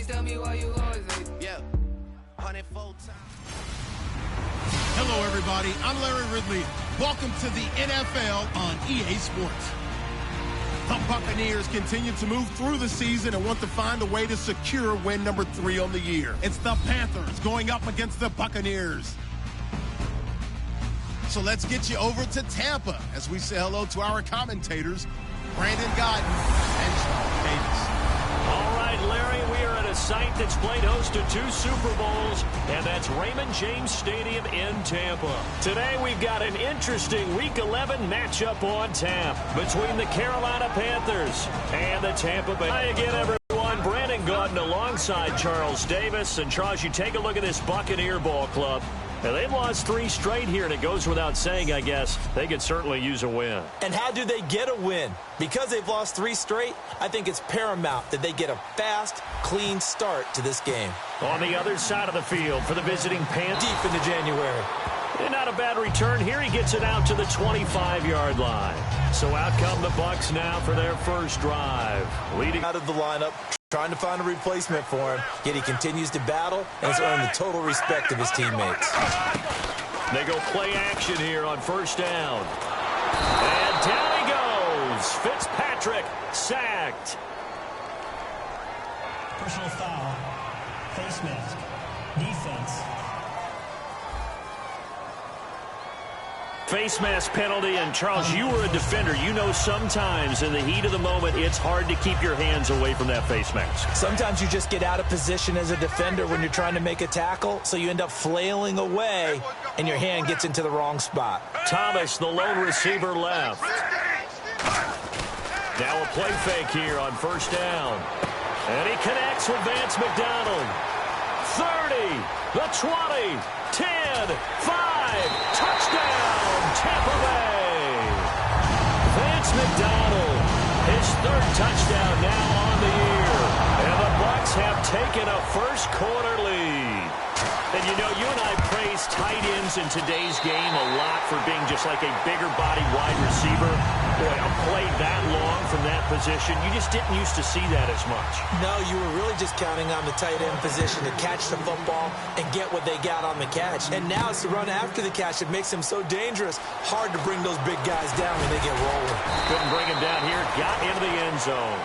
tell me why you always hate. Yeah. 104 times. Hello, everybody. I'm Larry Ridley. Welcome to the NFL on EA Sports. The Buccaneers continue to move through the season and want to find a way to secure win number 3 on the year. It's the Panthers going up against the Buccaneers. So let's get you over to Tampa as we say hello to our commentators, Brandon Guyton and Charles Davis. All right, Larry, we are at a site that's played host to 2 Super Bowls, and that's Raymond James Stadium in Tampa. Today, we've got an interesting Week 11 matchup on tap between the Carolina Panthers and the Tampa Bay. Hi again, everyone. Brandon Guyton alongside Charles Davis. And, Charles, you take a look at this Buccaneer ball club. Now, they've lost 3 straight here, and it goes without saying, I guess, they could certainly use a win. And how do they get a win? Because they've lost 3 straight, I think it's paramount that they get a fast, clean start to this game. On the other side of the field for the visiting Panthers. Deep into January. And not a bad return here. He gets it out to the 25-yard line. So out come the Bucs now for their first drive. Leading out of the lineup, trying to find a replacement for him, yet he continues to battle and has earned the total respect of his teammates. They go play action here on first down. And down he goes. Fitzpatrick sacked. Personal foul. Face mask. Defense. Face mask penalty, and Charles, you were a defender. You know sometimes in the heat of the moment, it's hard to keep your hands away from that face mask. Sometimes you just get out of position as a defender when you're trying to make a tackle, so you end up flailing away, and your hand gets into the wrong spot. Thomas, the lone receiver, left. Now a play fake here on first down. And he connects with Vance McDonald. 30, the 20, 10, 5, touchdown! Tampa Bay. Vance McDonald, his 3rd touchdown now on the year. And the Bucs have taken a first quarter lead. And you know, you and I praise tight ends in today's game a lot for being just like a bigger body wide receiver. Boy, a play that long from that position, you just didn't used to see that as much. No, you were really just counting on the tight end position to catch the football and get what they got on the catch. And now it's the run after the catch that makes him so dangerous. Hard to bring those big guys down when they get rolling. Couldn't bring him down here. Got into the end zone.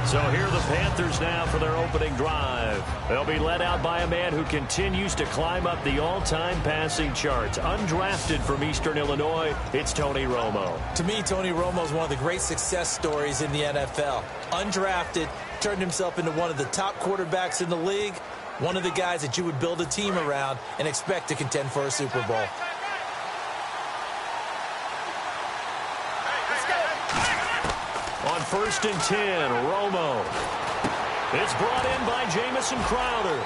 So here are the Panthers now for their opening drive. They'll be led out by a man who continues to climb up the all-time passing charts. Undrafted from Eastern Illinois, it's Tony Romo. To me, Tony Romo is one of the great success stories in the NFL. Undrafted, turned himself into one of the top quarterbacks in the league, one of the guys that you would build a team around and expect to contend for a Super Bowl. On 1st and 10, Romo. It's brought in by Jamison Crowder.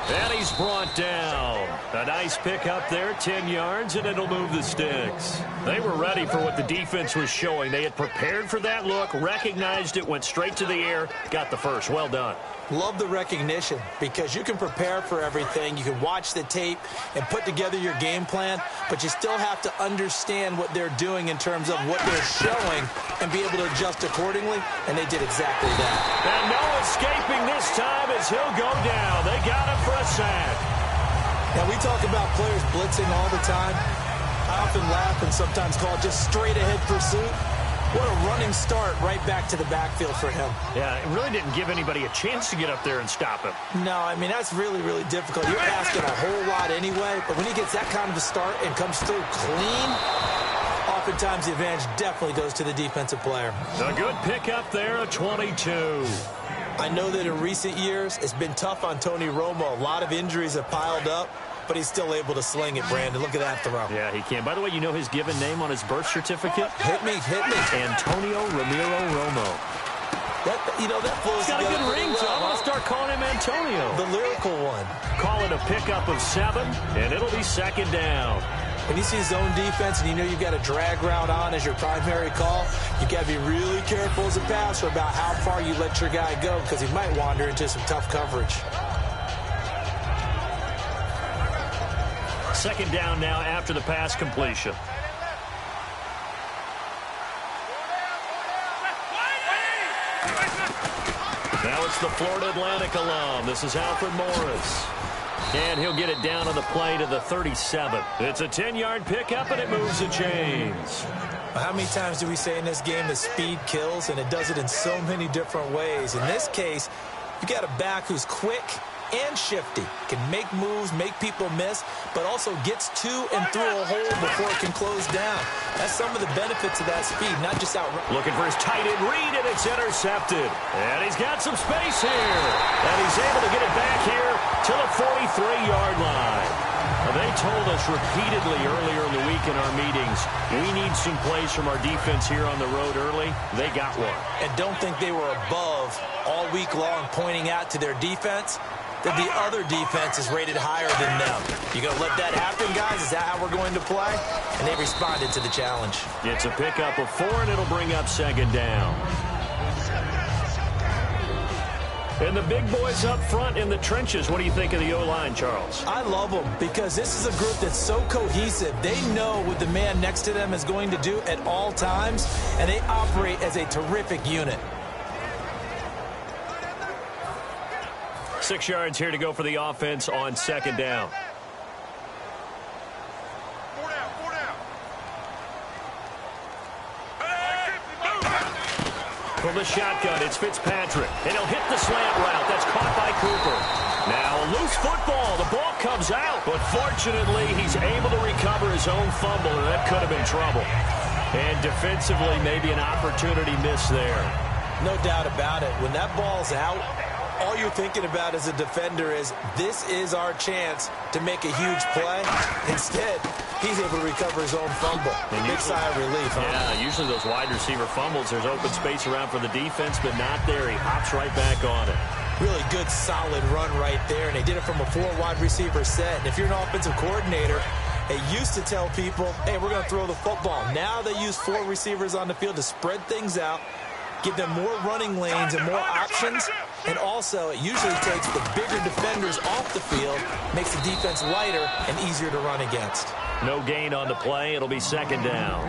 And he's brought down. A nice pickup there, 10 yards, and it'll move the sticks. They were ready for what the defense was showing. They had prepared for that look, recognized it, went straight to the air, got the first. Well done. Love the recognition because you can prepare for everything. You can watch the tape and put together your game plan, but you still have to understand what they're doing in terms of what they're showing and be able to adjust accordingly, and they did exactly that. And no escaping this time as he'll go down. They got him for a sack. Now, we talk about players blitzing all the time. I often laugh and sometimes call it just straight-ahead pursuit. What a running start right back to the backfield for him. Yeah, it really didn't give anybody a chance to get up there and stop him. No, I mean, that's really, really difficult. You're asking a whole lot anyway, but when he gets that kind of a start and comes through clean, oftentimes the advantage definitely goes to the defensive player. A good pickup there, a 22. I know that in recent years, it's been tough on Tony Romo. A lot of injuries have piled up, but he's still able to sling it, Brandon. Look at that throw. Yeah, he can. By the way, you know his given name on his birth certificate? Hit me. Antonio Ramiro Romo. That flows. He's got a good ring to him. I'm going to start calling him Antonio. The lyrical one. Call it a pickup of 7, and it'll be 2nd down. When you see zone defense and you know you've got a drag route on as your primary call, you got to be really careful as a passer about how far you let your guy go because he might wander into some tough coverage. 2nd down now after the pass completion. Now it's the Florida Atlantic alum. This is Alfred Morris. And he'll get it down on the play to the 37. It's a 10-yard pickup, and it moves the chains. How many times do we say in this game that speed kills, and it does it in so many different ways? In this case, you got a back who's quick and shifty, can make moves, make people miss, but also gets to and through a hole before it can close down. That's some of the benefits of that speed, not just out. Looking for his tight end read, and it's intercepted. And he's got some space here. And he's able to get it back here to the 43-yard line. Now, they told us repeatedly earlier in the week in our meetings, we need some plays from our defense here on the road early. They got one. And don't think they were above all week long pointing out to their defense that the other defense is rated higher than them. You going to let that happen, guys? Is that how we're going to play? And they responded to the challenge. It's a pickup of 4, and it'll bring up second down. And the big boys up front in the trenches. What do you think of the O-line, Charles? I love them because this is a group that's so cohesive. They know what the man next to them is going to do at all times, and they operate as a terrific unit. 6 yards here to go for the offense on second down. From the shotgun, it's Fitzpatrick. And he'll hit the slant route. That's caught by Cooper. Now a loose football. The ball comes out. But fortunately, he's able to recover his own fumble, and that could have been trouble. And defensively, maybe an opportunity missed there. No doubt about it. When that ball's out, all you're thinking about as a defender is, this is our chance to make a huge play. Instead, he's able to recover his own fumble. Big sigh of relief, huh? Yeah, usually those wide receiver fumbles, there's open space around for the defense, but not there. He hops right back on it. Really good, solid run right there, and they did it from a 4 wide receiver set. And if you're an offensive coordinator, they used to tell people, hey, we're going to throw the football. Now they use 4 receivers on the field to spread things out, give them more running lanes and more options. And also, it usually takes the bigger defenders off the field, makes the defense lighter and easier to run against. No gain on the play. It'll be second down.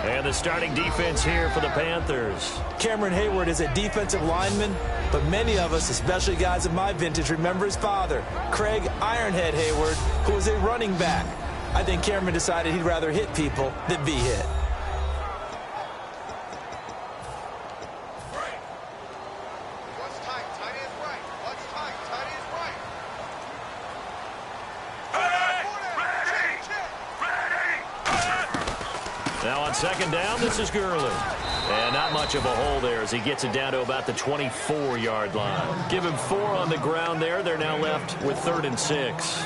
And the starting defense here for the Panthers. Cameron Hayward is a defensive lineman, but many of us, especially guys of my vintage, remember his father, Craig Ironhead Hayward, who was a running back. I think Cameron decided he'd rather hit people than be hit. Now on second down, this is Gurley. And not much of a hole there as he gets it down to about the 24-yard line. Give him 4 on the ground there. They're now left with 3rd and 6.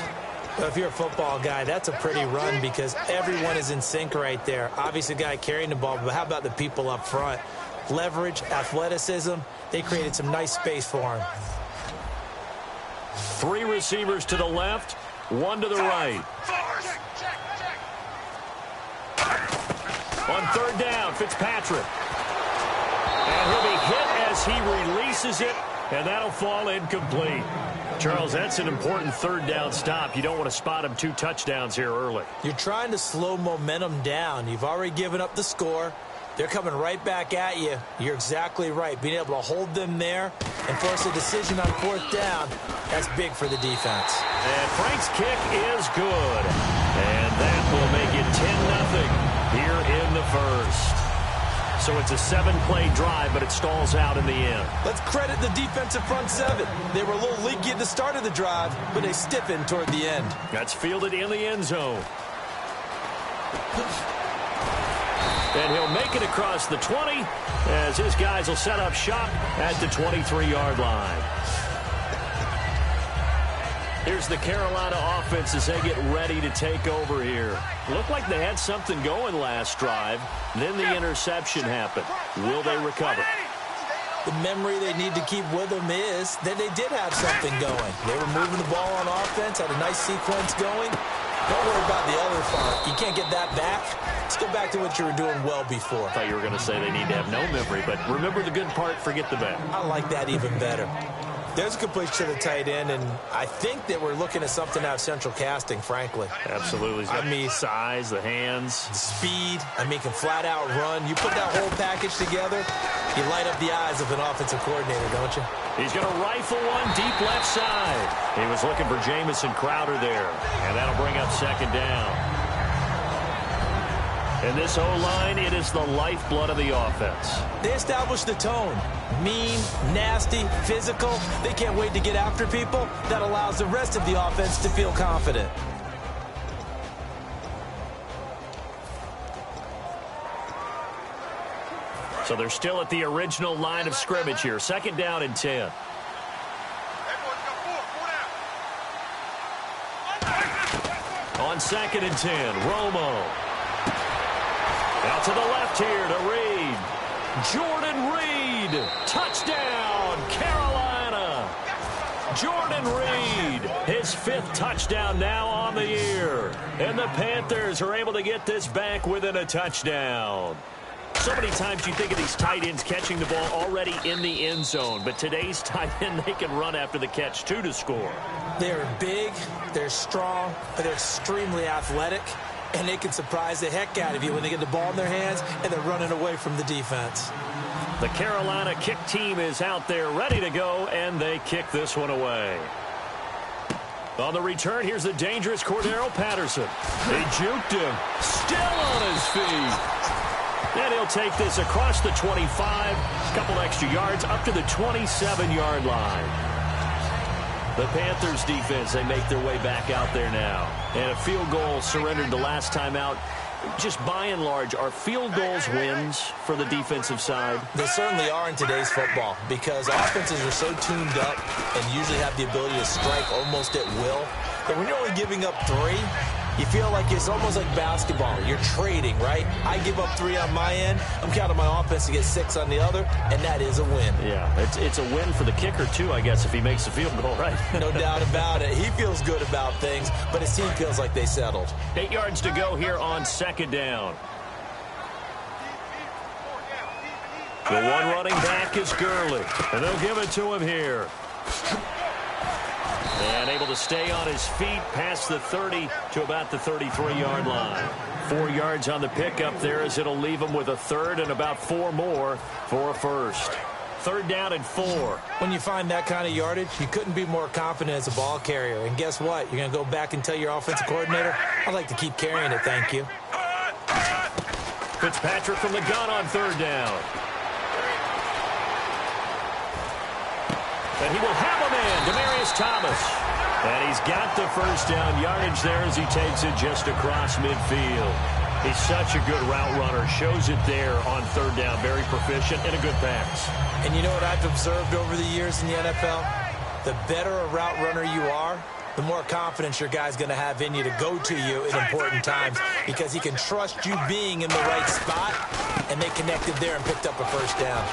Well, if you're a football guy, that's a pretty run because everyone is in sync right there. Obviously, the guy carrying the ball, but how about the people up front? Leverage, athleticism, they created some nice space for him. 3 receivers to the left, 1 to the right. On 3rd down, Fitzpatrick. And he'll be hit as he releases it, and that'll fall incomplete. Charles, that's an important 3rd down stop. You don't want to spot him 2 touchdowns here early. You're trying to slow momentum down. You've already given up the score. They're coming right back at you. You're exactly right. Being able to hold them there and force a decision on 4th down, that's big for the defense. And Frank's kick is good. And that will make it 10-0 here in the first. So it's a 7-play drive, but it stalls out in the end. Let's credit the defensive front 7. They were a little leaky at the start of the drive, but they stiffened toward the end. That's fielded in the end zone. And he'll make it across the 20 as his guys will set up shop at the 23-yard line. Here's the Carolina offense as they get ready to take over here. Looked like they had something going last drive. Then the interception happened. Will they recover? The memory they need to keep with them is that they did have something going. They were moving the ball on offense, had a nice sequence going. Don't worry about the other part. You can't get that back. Let's go back to what you were doing well before. I thought you were going to say they need to have no memory, but remember the good part, forget the bad. I like that even better. There's a completion to the tight end, and I think that we're looking at something out of central casting, frankly. Absolutely. He's got the size, the hands. Speed. I mean, can flat out run. You put that whole package together, you light up the eyes of an offensive coordinator, don't you? He's going to rifle one deep left side. He was looking for Jamison Crowder there, and that'll bring up second down. In this O-line, it is the lifeblood of the offense. They establish the tone. Mean, nasty, physical. They can't wait to get after people. That allows the rest of the offense to feel confident. So they're still at the original line of scrimmage here. Second down and 10. On second and 10, Romo. Out to the left here to Reed. Jordan Reed. Touchdown, Carolina. Jordan Reed, his 5th touchdown now on the year. And the Panthers are able to get this back within a touchdown. So many times you think of these tight ends catching the ball already in the end zone. But today's tight end, they can run after the catch, too, to score. They're big, they're strong, but they're extremely athletic. And they can surprise the heck out of you when they get the ball in their hands and they're running away from the defense. The Carolina kick team is out there ready to go, and they kick this one away. On the return, here's the dangerous Cordero Patterson. They juked him. Still on his feet. And he'll take this across the 25, a couple extra yards, up to the 27-yard line. The Panthers defense, they make their way back out there now. And a field goal surrendered the last time out. Just by and large, are field goals wins for the defensive side? They certainly are in today's football because offenses are so tuned up and usually have the ability to strike almost at will. But when you're only giving up 3, you feel like it's almost like basketball. You're trading, right? I give up 3 on my end. I'm counting my offense to get 6 on the other, and that is a win. Yeah, it's a win for the kicker, too, I guess, if he makes a field goal, right? No doubt about it. He feels good about things, but his team feels like they settled. 8 yards to go here on second down. The one running back is Gurley, and they'll give it to him here. And able to stay on his feet past the 30 to about the 33-yard line. 4 yards on the pickup there as it'll leave him with a third and about 4 more for a first. Third down and 4. When you find that kind of yardage, you couldn't be more confident as a ball carrier. And guess what? You're going to go back and tell your offensive coordinator, I'd like to keep carrying it, thank you. Fitzpatrick from the gun on third down. And he will have a man, Demaryius Thomas. And he's got the first down yardage there as he takes it just across midfield. He's such a good route runner. Shows it there on third down. Very proficient and a good pass. And you know what I've observed over the years in the NFL? The better a route runner you are, the more confidence your guy's going to have in you to go to you in important times because he can trust you being in the right spot, and they connected there and picked up a first down.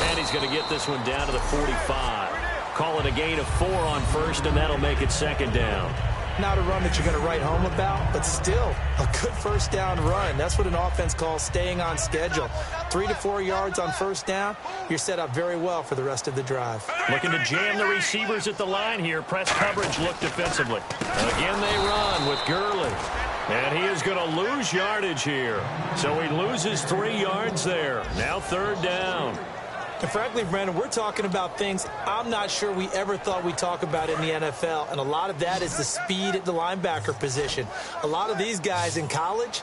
And he's going to get this one down to the 45. Call it a gain of 4 on first, and that'll make it second down. Not a run that you're going to write home about, but still a good first down run. That's what an offense calls staying on schedule. 3 to 4 yards on first down, you're set up very well for the rest of the drive. Looking to jam the receivers at the line here. Press coverage look defensively. Again, they run with Gurley. And he is going to lose yardage here. So he loses 3 yards there. Now third down. And frankly, Brandon, we're talking about things I'm not sure we ever thought we'd talk about in the NFL. And a lot of that is the speed at the linebacker position. A lot of these guys in college,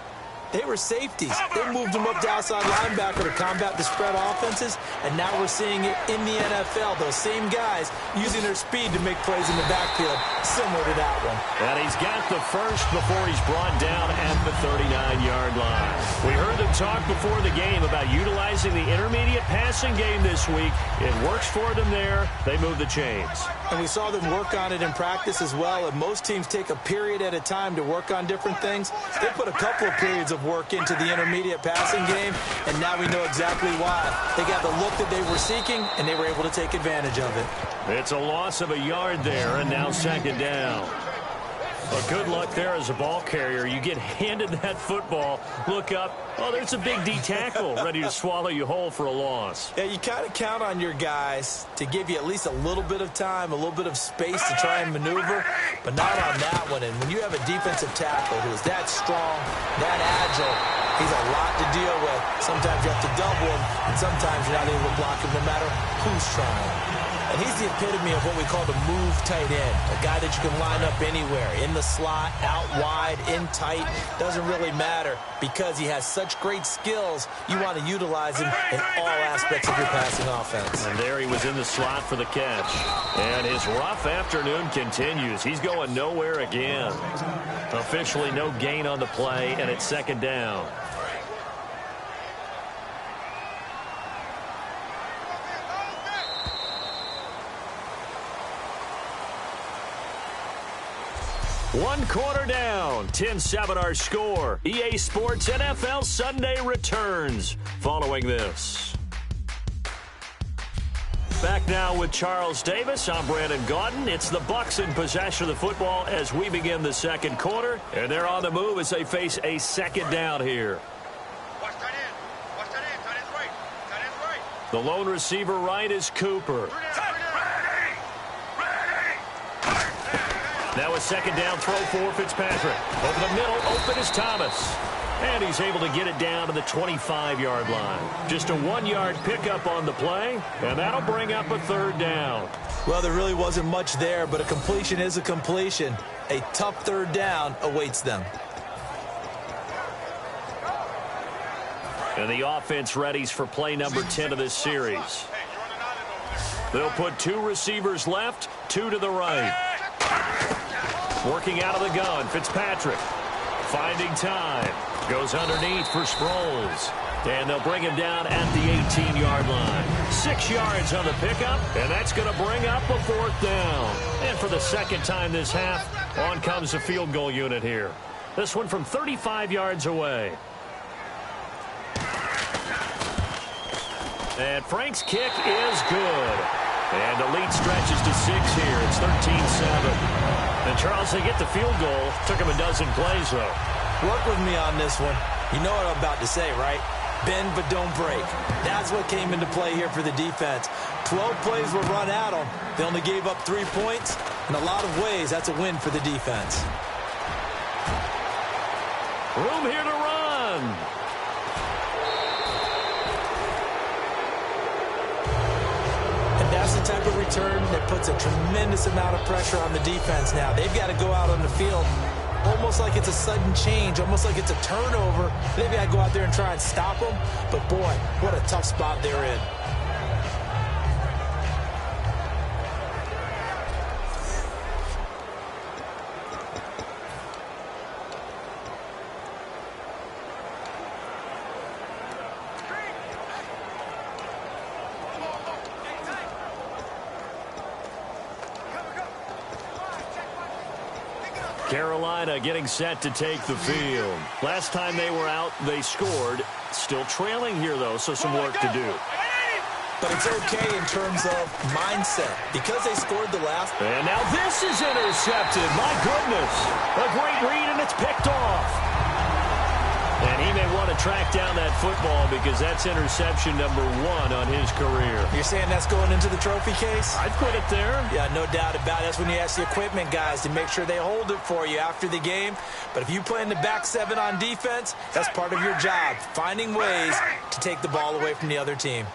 they were safeties. They moved them up to outside linebacker to combat the spread offenses. And now we're seeing it in the NFL. Those same guys using their speed to make plays in the backfield, similar to that one. And he's got the first before he's brought down at the 39-yard line. We heard them talk before the game about utilizing the intermediate passing game this week. It works for them there. They move the chains. And we saw them work on it in practice as well. And most teams take a period at a time to work on different things. They put a couple of periods of work into the intermediate passing game, and now we know exactly why. They got the look that they were seeking, and they were able to take advantage of it. It's a loss of a yard there, and now second down. Well, good luck there as a ball carrier. You get handed that football, look up, oh, there's a big D tackle ready to swallow you whole for a loss. Yeah, you kind of count on your guys to give you at least a little bit of time, a little bit of space to try and maneuver, but not on that one. And when you have a defensive tackle who is that strong, that agile, he's a lot to deal with. Sometimes you have to double him, and sometimes you're not able to block him no matter who's trying. And he's the epitome of what we call the move tight end, a guy that you can line up anywhere, in the slot, out wide, in tight, doesn't really matter because he has such great skills. You want to utilize him in all aspects of your passing offense. And there he was in the slot for the catch. And his rough afternoon continues. He's going nowhere again. Officially no gain on the play, and it's second down. One quarter down, 10-7 our score. EA Sports NFL Sunday returns following this. Back now with Charles Davis. I'm Brandon Gaudin. It's the Bucs in possession of the football as we begin the second quarter. And they're on the move as they face a second down here. The lone receiver right is Cooper. Now a second down throw for Fitzpatrick. Over the middle, open is Thomas. And he's able to get it down to the 25-yard line. Just a 1-yard pickup on the play, and that'll bring up a third down. Well, there really wasn't much there, but a completion is a completion. A tough third down awaits them. And the offense readies for play number 10 of this series. They'll put 2 receivers left, 2 to the right. Working out of the gun, Fitzpatrick. Finding time. Goes underneath for Sproles. And they'll bring him down at the 18-yard line. 6 yards on the pickup, and that's going to bring up a fourth down. And for the second time this half, on comes the field goal unit here. This one from 35 yards away. And Frank's kick is good. And the lead stretches to 6 here. It's 13-7. And Charles, they get the field goal. Took him a dozen plays, though. Work with me on this one. You know what I'm about to say, right? Bend but don't break. That's what came into play here for the defense. 12 plays were run at them. They only gave up 3 points. In a lot of ways, that's a win for the defense. Room here to run. That's the type of return that puts a tremendous amount of pressure on the defense now. They've got to go out on the field almost like it's a sudden change, almost like it's a turnover. They've got to go out there and try and stop them. But, boy, what a tough spot they're in. Carolina getting set to take the field. Last time they were out, they scored. Still trailing here, though, so some work to do. But it's okay in terms of mindset because they scored the last. And now this is intercepted. My goodness. A great read, and it's picked off. And he may want to track down that football because that's interception number 1 on his career. You're saying that's going into the trophy case? I'd put it there. Yeah, no doubt about it. That's when you ask the equipment guys to make sure they hold it for you after the game. But if you play in the back 7 on defense, that's part of your job, finding ways to take the ball away from the other team.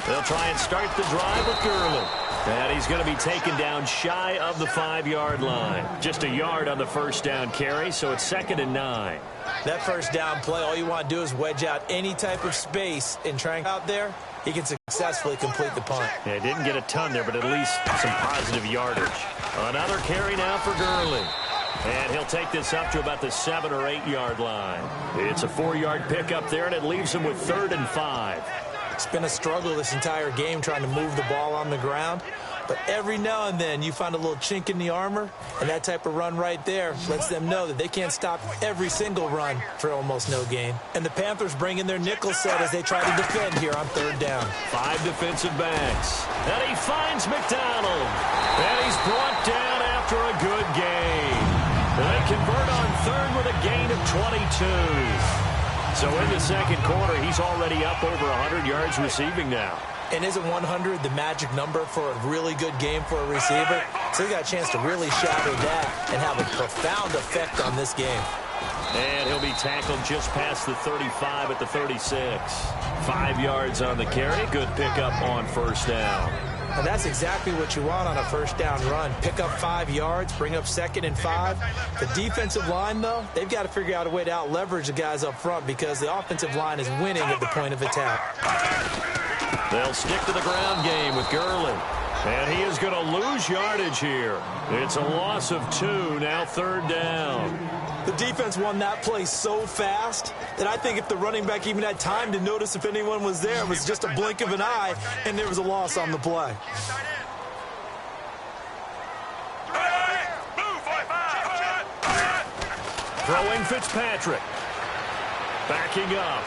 They'll try and start the drive with Gurley. And he's going to be taken down shy of the 5-yard line. Just a yard on the first down carry, so it's 2nd and 9. That first down play, all you want to do is wedge out any type of space and try out there. He can successfully complete the punt. Yeah, didn't get a ton there, but at least some positive yardage. Another carry now for Gurley. And he'll take this up to about the 7- or 8-yard line. It's a 4-yard pickup there, and it leaves him with 3rd and 5. It's been a struggle this entire game trying to move the ball on the ground. But every now and then you find a little chink in the armor, and that type of run right there lets them know that they can't stop every single run for almost no gain. And the Panthers bring in their nickel set as they try to defend here on 3rd down. 5 defensive backs. And he finds McDonald. And he's brought down after a good gain. They convert on third with a gain of 22. So in the second quarter, he's already up over 100 yards receiving now. And isn't 100 the magic number for a really good game for a receiver? So he got a chance to really shatter that and have a profound effect on this game. And he'll be tackled just past the 35 at the 36. 5 yards on the carry. Good pickup on first down. And that's exactly what you want on a first down run. Pick up 5 yards, bring up 2nd and 5. The defensive line, though, they've got to figure out a way to out-leverage the guys up front because the offensive line is winning at the point of attack. They'll stick to the ground game with Gurley. And he is going to lose yardage here. It's a loss of 2, now third down. The defense won that play so fast that I think if the running back even had time to notice if anyone was there, it was just a blink of an eye, and there was a loss on the play. Throwing Fitzpatrick. Backing up.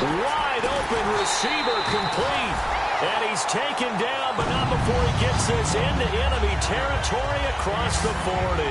Wide open receiver complete. And he's taken down, but not before he gets this into enemy territory across the 40.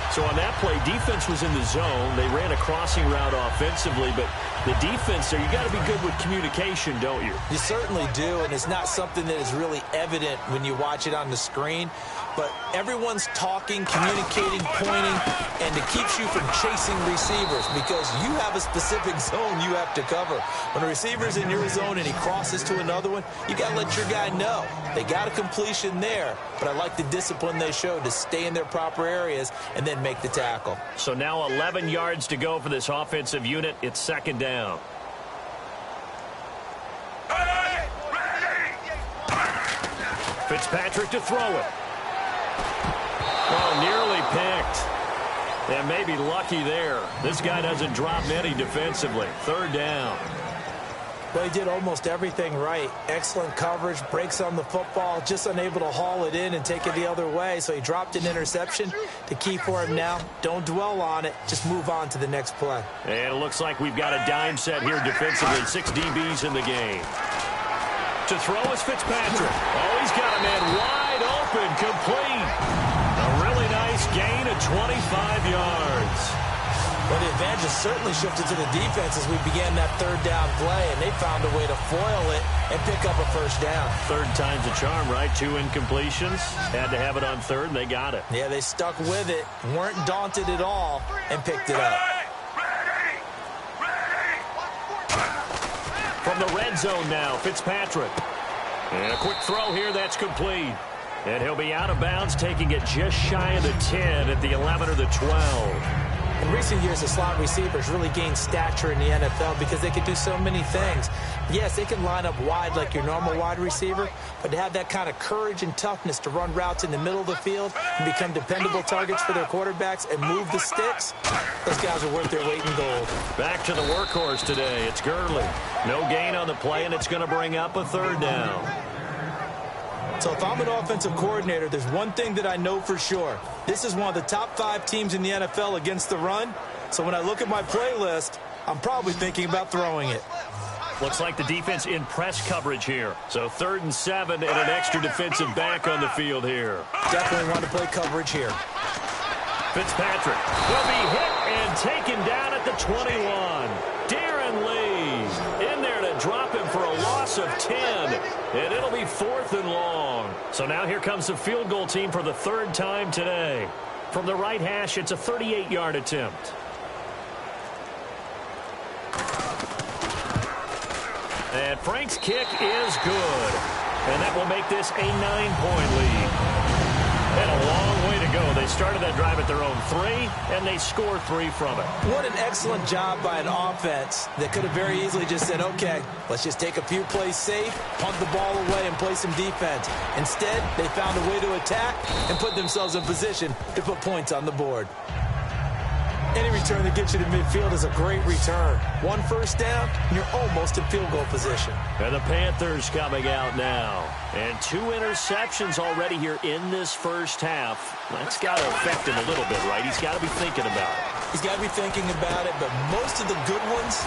So on that play, defense was in the zone. They ran a crossing route offensively, but the defense there, you got to be good with communication, don't you? You certainly do, and it's not something that is really evident when you watch it on the screen. But everyone's talking, communicating, pointing, and it keeps you from chasing receivers because you have a specific zone you have to cover. When a receiver's in your zone and he crosses to another one, you got to let your guy know. They got a completion there, but I like the discipline they showed to stay in their proper areas and then make the tackle. So now 11 yards to go for this offensive unit. It's second down. Fitzpatrick to throw it. Oh, nearly picked. And maybe lucky there. This guy doesn't drop many defensively. Third down. Well, he did almost everything right. Excellent coverage, breaks on the football, just unable to haul it in and take it the other way. So he dropped an interception. The key for him now, don't dwell on it. Just move on to the next play. And it looks like we've got a dime set here defensively. 6 DBs in the game. To throw is Fitzpatrick. Oh, he's got a man wide open, complete. A really nice gain of 25 yards. Well, the advantage has certainly shifted to the defense as we began that third down play, and they found a way to foil it and pick up a first down. Third time's a charm, right? 2 incompletions. Had to have it on third, and they got it. Yeah, they stuck with it, weren't daunted at all, and picked it up. From the red zone now, Fitzpatrick. And a quick throw here, that's complete. And he'll be out of bounds, taking it just shy of the 10 at the 11 or the 12. In recent years, the slot receivers really gained stature in the NFL because they can do so many things. Yes, they can line up wide like your normal wide receiver, but to have that kind of courage and toughness to run routes in the middle of the field and become dependable targets for their quarterbacks and move the sticks, those guys are worth their weight in gold. Back to the workhorse today. It's Gurley. No gain on the play, and it's going to bring up a third down. So if I'm an offensive coordinator, there's one thing that I know for sure. This is one of the top 5 teams in the NFL against the run. So when I look at my playlist, I'm probably thinking about throwing it. Looks like the defense in press coverage here. So 3rd and 7 and an extra defensive back on the field here. Definitely want to play coverage here. Fitzpatrick will be hit and taken down at the 21. Darren Lee in there to drop him for a loss of 10. And it'll be 4th and long. So now here comes the field goal team for the 3rd time today. From the right hash, it's a 38-yard attempt. And Frank's kick is good. And that will make this a 9-point lead. And a long way to go. They started that drive at their own 3, and they scored 3 from it. What an excellent job by an offense that could have very easily just said, okay, let's just take a few plays safe, punt the ball away, and play some defense. Instead, they found a way to attack and put themselves in position to put points on the board. Any return that gets you to midfield is a great return. 1 first down, and you're almost in field goal position. And the Panthers coming out now. And 2 interceptions already here in this first half. That's got to affect him a little bit, right? He's got to be thinking about it. He's got to be thinking about it, but most of the good ones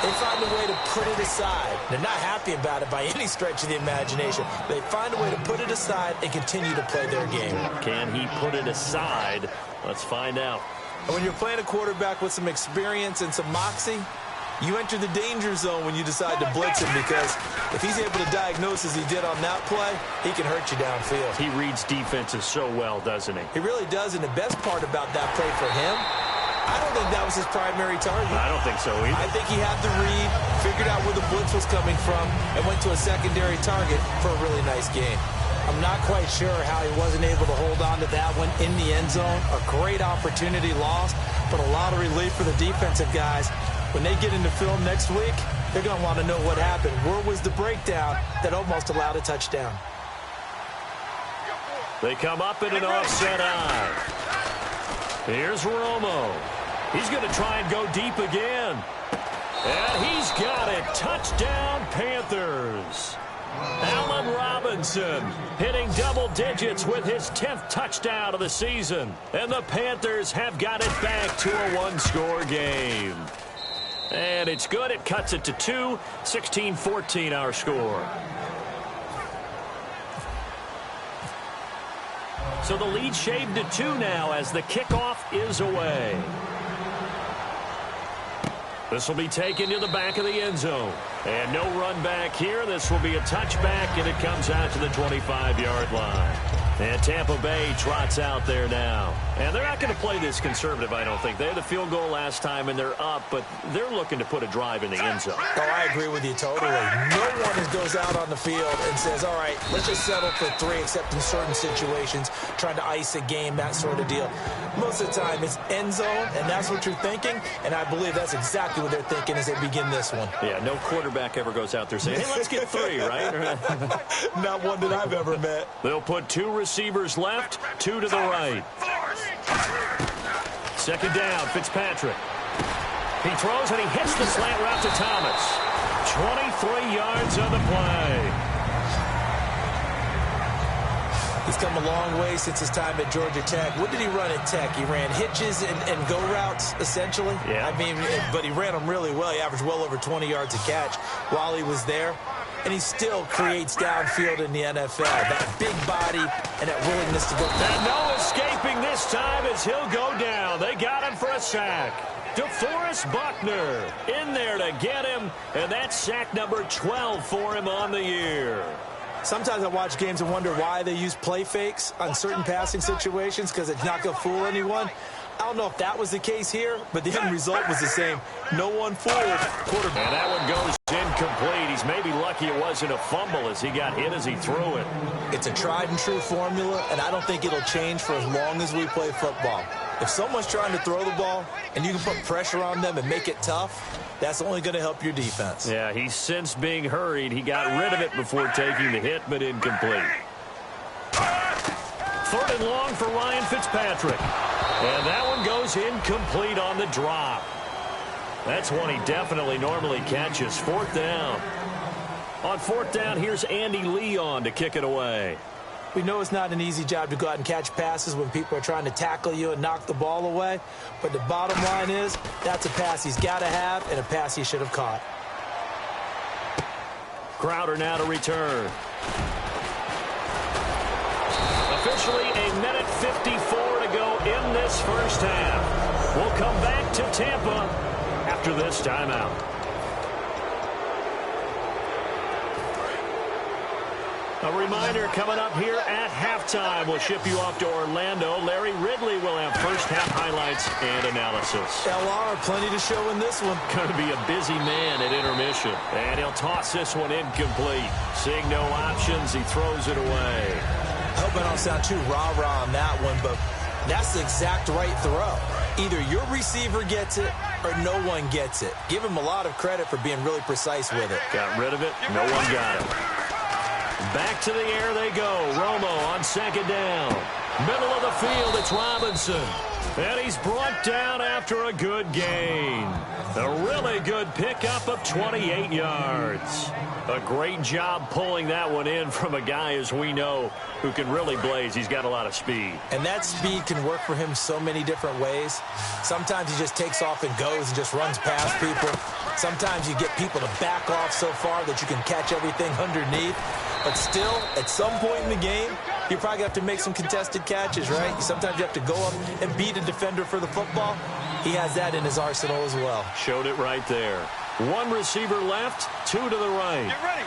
They find a way to put it aside. They're not happy about it by any stretch of the imagination. They find a way to put it aside and continue to play their game. Can he put it aside? Let's find out. And when you're playing a quarterback with some experience and some moxie, you enter the danger zone when you decide to blitz him, because if he's able to diagnose as he did on that play, he can hurt you downfield. He reads defenses so well, doesn't he? He really does, and the best part about that play for him, I don't think that was his primary target. I don't think so either. I think he had the read, figured out where the blitz was coming from, and went to a secondary target for a really nice game. I'm not quite sure how he wasn't able to hold on to that one in the end zone. A great opportunity lost, but a lot of relief for the defensive guys. When they get into film next week, they're going to want to know what happened. Where was the breakdown that almost allowed a touchdown? They come up in an offset eye. Here's Romo. He's going to try and go deep again. And he's got it. Touchdown, Panthers. Allen Robinson hitting double digits with his 10th touchdown of the season. And the Panthers have got it back to a one-score game. And it's good. It cuts it to 2. 16-14 our score. So the lead shaved to 2 now as the kickoff is away. This will be taken to the back of the end zone. And no run back here. This will be a touchback, and it comes out to the 25-yard line. And Tampa Bay trots out there now. And they're not going to play this conservative, I don't think. They had the field goal last time, and they're up, but they're looking to put a drive in the end zone. Oh, I agree with you totally. No one goes out on the field and says, all right, let's just settle for 3, except in certain situations, trying to ice a game, that sort of deal. Most of the time, it's end zone, and that's what you're thinking, and I believe that's exactly what they're thinking as they begin this one. Yeah, no quarterback ever goes out there saying, hey, let's get 3, right? Not one that I've ever met. They'll put 2 receivers left, 2 to the right. Second down, Fitzpatrick. He throws and he hits the slant route to Thomas. 23 yards on the play. He's come a long way since his time at Georgia Tech. What did he run at Tech? He ran hitches and go routes, essentially. Yeah. I mean, but he ran them really well. He averaged well over 20 yards a catch while he was there. And he still creates downfield in the NFL. That big body and that willingness to go. And no escaping this time as he'll go down. They got him for a sack. DeForest Buckner in there to get him. And that's sack number 12 for him on the year. Sometimes I watch games and wonder why they use play fakes on certain passing situations, because it's not going to fool anyone. I don't know if that was the case here, but the end result was the same. No one fooled quarterback. And that one goes incomplete. He's maybe lucky it wasn't a fumble as he got hit as he threw it. It's a tried and true formula, and I don't think it'll change for as long as we play football. If someone's trying to throw the ball and you can put pressure on them and make it tough, that's only going to help your defense. Yeah, he's since being hurried. He got rid of it before taking the hit, but incomplete. 3rd and long for Ryan Fitzpatrick. And that one goes incomplete on the drop. That's one he definitely normally catches. 4th down. On 4th down, here's Andy Leon to kick it away. We know it's not an easy job to go out and catch passes when people are trying to tackle you and knock the ball away. But the bottom line is, that's a pass he's got to have and a pass he should have caught. Crowder now to return. Officially a minute 54 to go in this first half. We'll come back to Tampa after this timeout. A reminder coming up here at halftime. We'll ship you off to Orlando. Larry Ridley will have first half highlights and analysis. LR, plenty to show in this one. Going to be a busy man at intermission. And he'll toss this one incomplete. Seeing no options, he throws it away. I hope I don't sound too rah-rah on that one, but that's the exact right throw. Either your receiver gets it or no one gets it. Give him a lot of credit for being really precise with it. Got rid of it. No one got it. Back to the air they go. Romo on 2nd down. Middle of the field, it's Robinson. And he's brought down after a good gain. A really good pickup of 28 yards. A great job pulling that one in from a guy, as we know, who can really blaze. He's got a lot of speed. And that speed can work for him so many different ways. Sometimes he just takes off and goes and just runs past people. Sometimes you get people to back off so far that you can catch everything underneath. But still, at some point in the game, you probably have to make some contested catches, right? Sometimes you have to go up and beat a defender for the football. He has that in his arsenal as well. Showed it right there. One receiver left, two to the right. Get ready.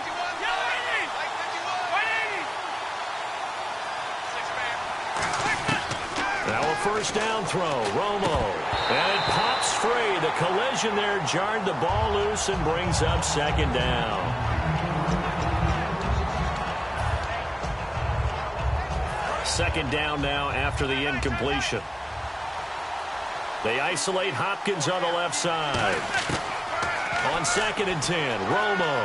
Now a first down throw, Romo. And it pops free. The collision there jarred the ball loose and brings up second down. Second down now after the incompletion. They isolate Hopkins on the left side. On 2nd and 10, Romo.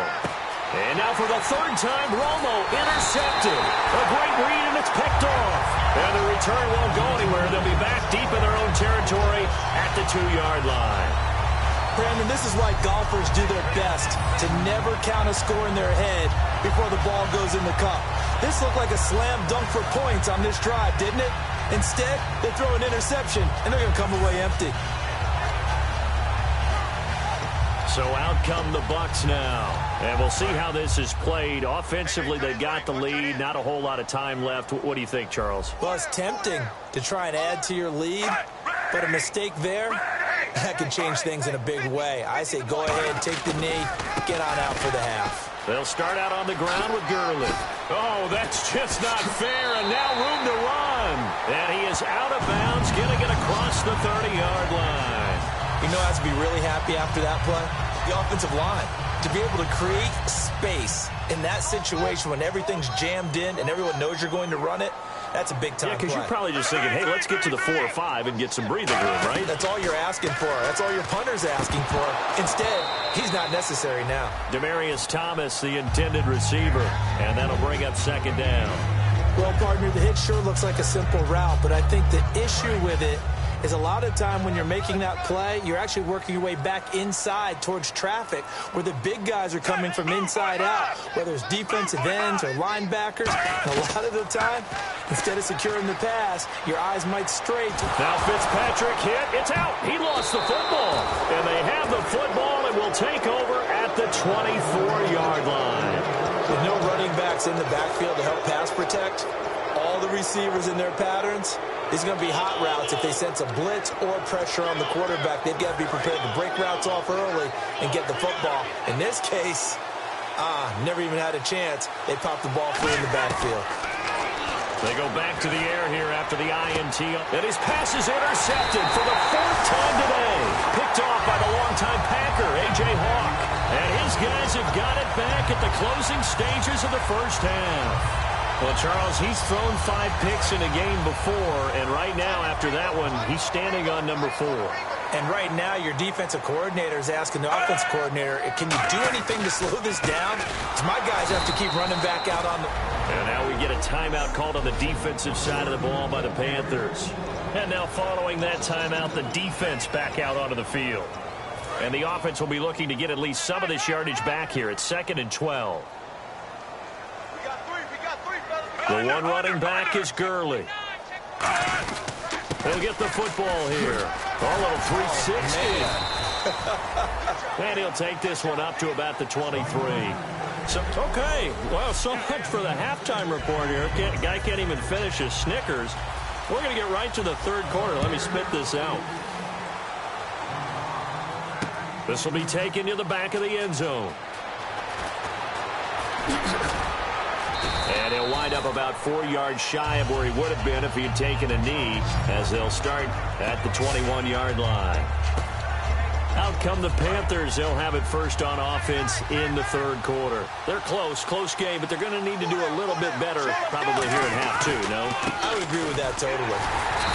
And now for the third time, Romo intercepted. A great read, and it's picked off. And the return won't go anywhere. They'll be back deep in their own territory at the 2-yard line. Brandon, this is why golfers do their best to never count a score in their head before the ball goes in the cup. This looked like a slam dunk for points on this drive, didn't it? Instead, they throw an interception, and they're going to come away empty. So out come the Bucs now. And we'll see how this is played. Offensively, they got the lead. Not a whole lot of time left. What do you think, Charles? Well, it's tempting to try and add to your lead, but a mistake there, that can change things in a big way. I say go ahead, take the knee, get on out for the half. They'll start out on the ground with Gurley. Oh, that's just not fair, and now room to run. And he is out of bounds, getting it across the 30-yard line. You know, I have to be really happy after that play. The offensive line, to be able to create space in that situation when everything's jammed in and everyone knows you're going to run it, that's a big-time play. Yeah, because you're probably just thinking, hey, let's get to the 4 or 5 and get some breathing room, right? That's all you're asking for. That's all your punter's asking for. Instead, he's not necessary now. Demaryius Thomas, the intended receiver, and that'll bring up second down. Well, partner, the hit sure looks like a simple route, but I think the issue with it is a lot of time when you're making that play, you're actually working your way back inside towards traffic where the big guys are coming from inside out, whether it's defensive ends or linebackers. And a lot of the time, instead of securing the pass, your eyes might stray. Now Fitzpatrick hit. It's out. He lost the football. And they have the football and will take over at the 24-yard line. With no running backs in the backfield to help pass protect, all the receivers in their patterns, these are going to be hot routes. If they sense a blitz or pressure on the quarterback, they've got to be prepared to break routes off early and get the football. In this case, never even had a chance. They popped the ball free in the backfield. They go back to the air here after the INT. And his pass is intercepted for the 4th time today. Picked off by the longtime Packer, A.J. Hawk. And his guys have got it back at the closing stages of the first half. Well, Charles, he's thrown 5 picks in a game before, and right now, after that one, he's standing on number 4. And right now, your defensive coordinator is asking the offensive coordinator, can you do anything to slow this down? Because my guys have to keep running back out on the... And now we get a timeout called on the defensive side of the ball by the Panthers. And now following that timeout, the defense back out onto the field. And the offense will be looking to get at least some of this yardage back here at 2nd and 12. The one running back is Gurley. He'll get the football here. A little 360. And he'll take this one up to about the 23. So, okay, well, so much for the halftime report here. Guy can't even finish his Snickers. We're going to get right to the 3rd quarter. Let me spit this out. This will be taken to the back of the end zone. And he'll wind up about 4 yards shy of where he would have been if he had taken a knee, as they'll start at the 21-yard line. Out come the Panthers. They'll have it first on offense in the 3rd quarter. They're close game, but they're going to need to do a little bit better probably here in half 2, no? I would agree with that totally.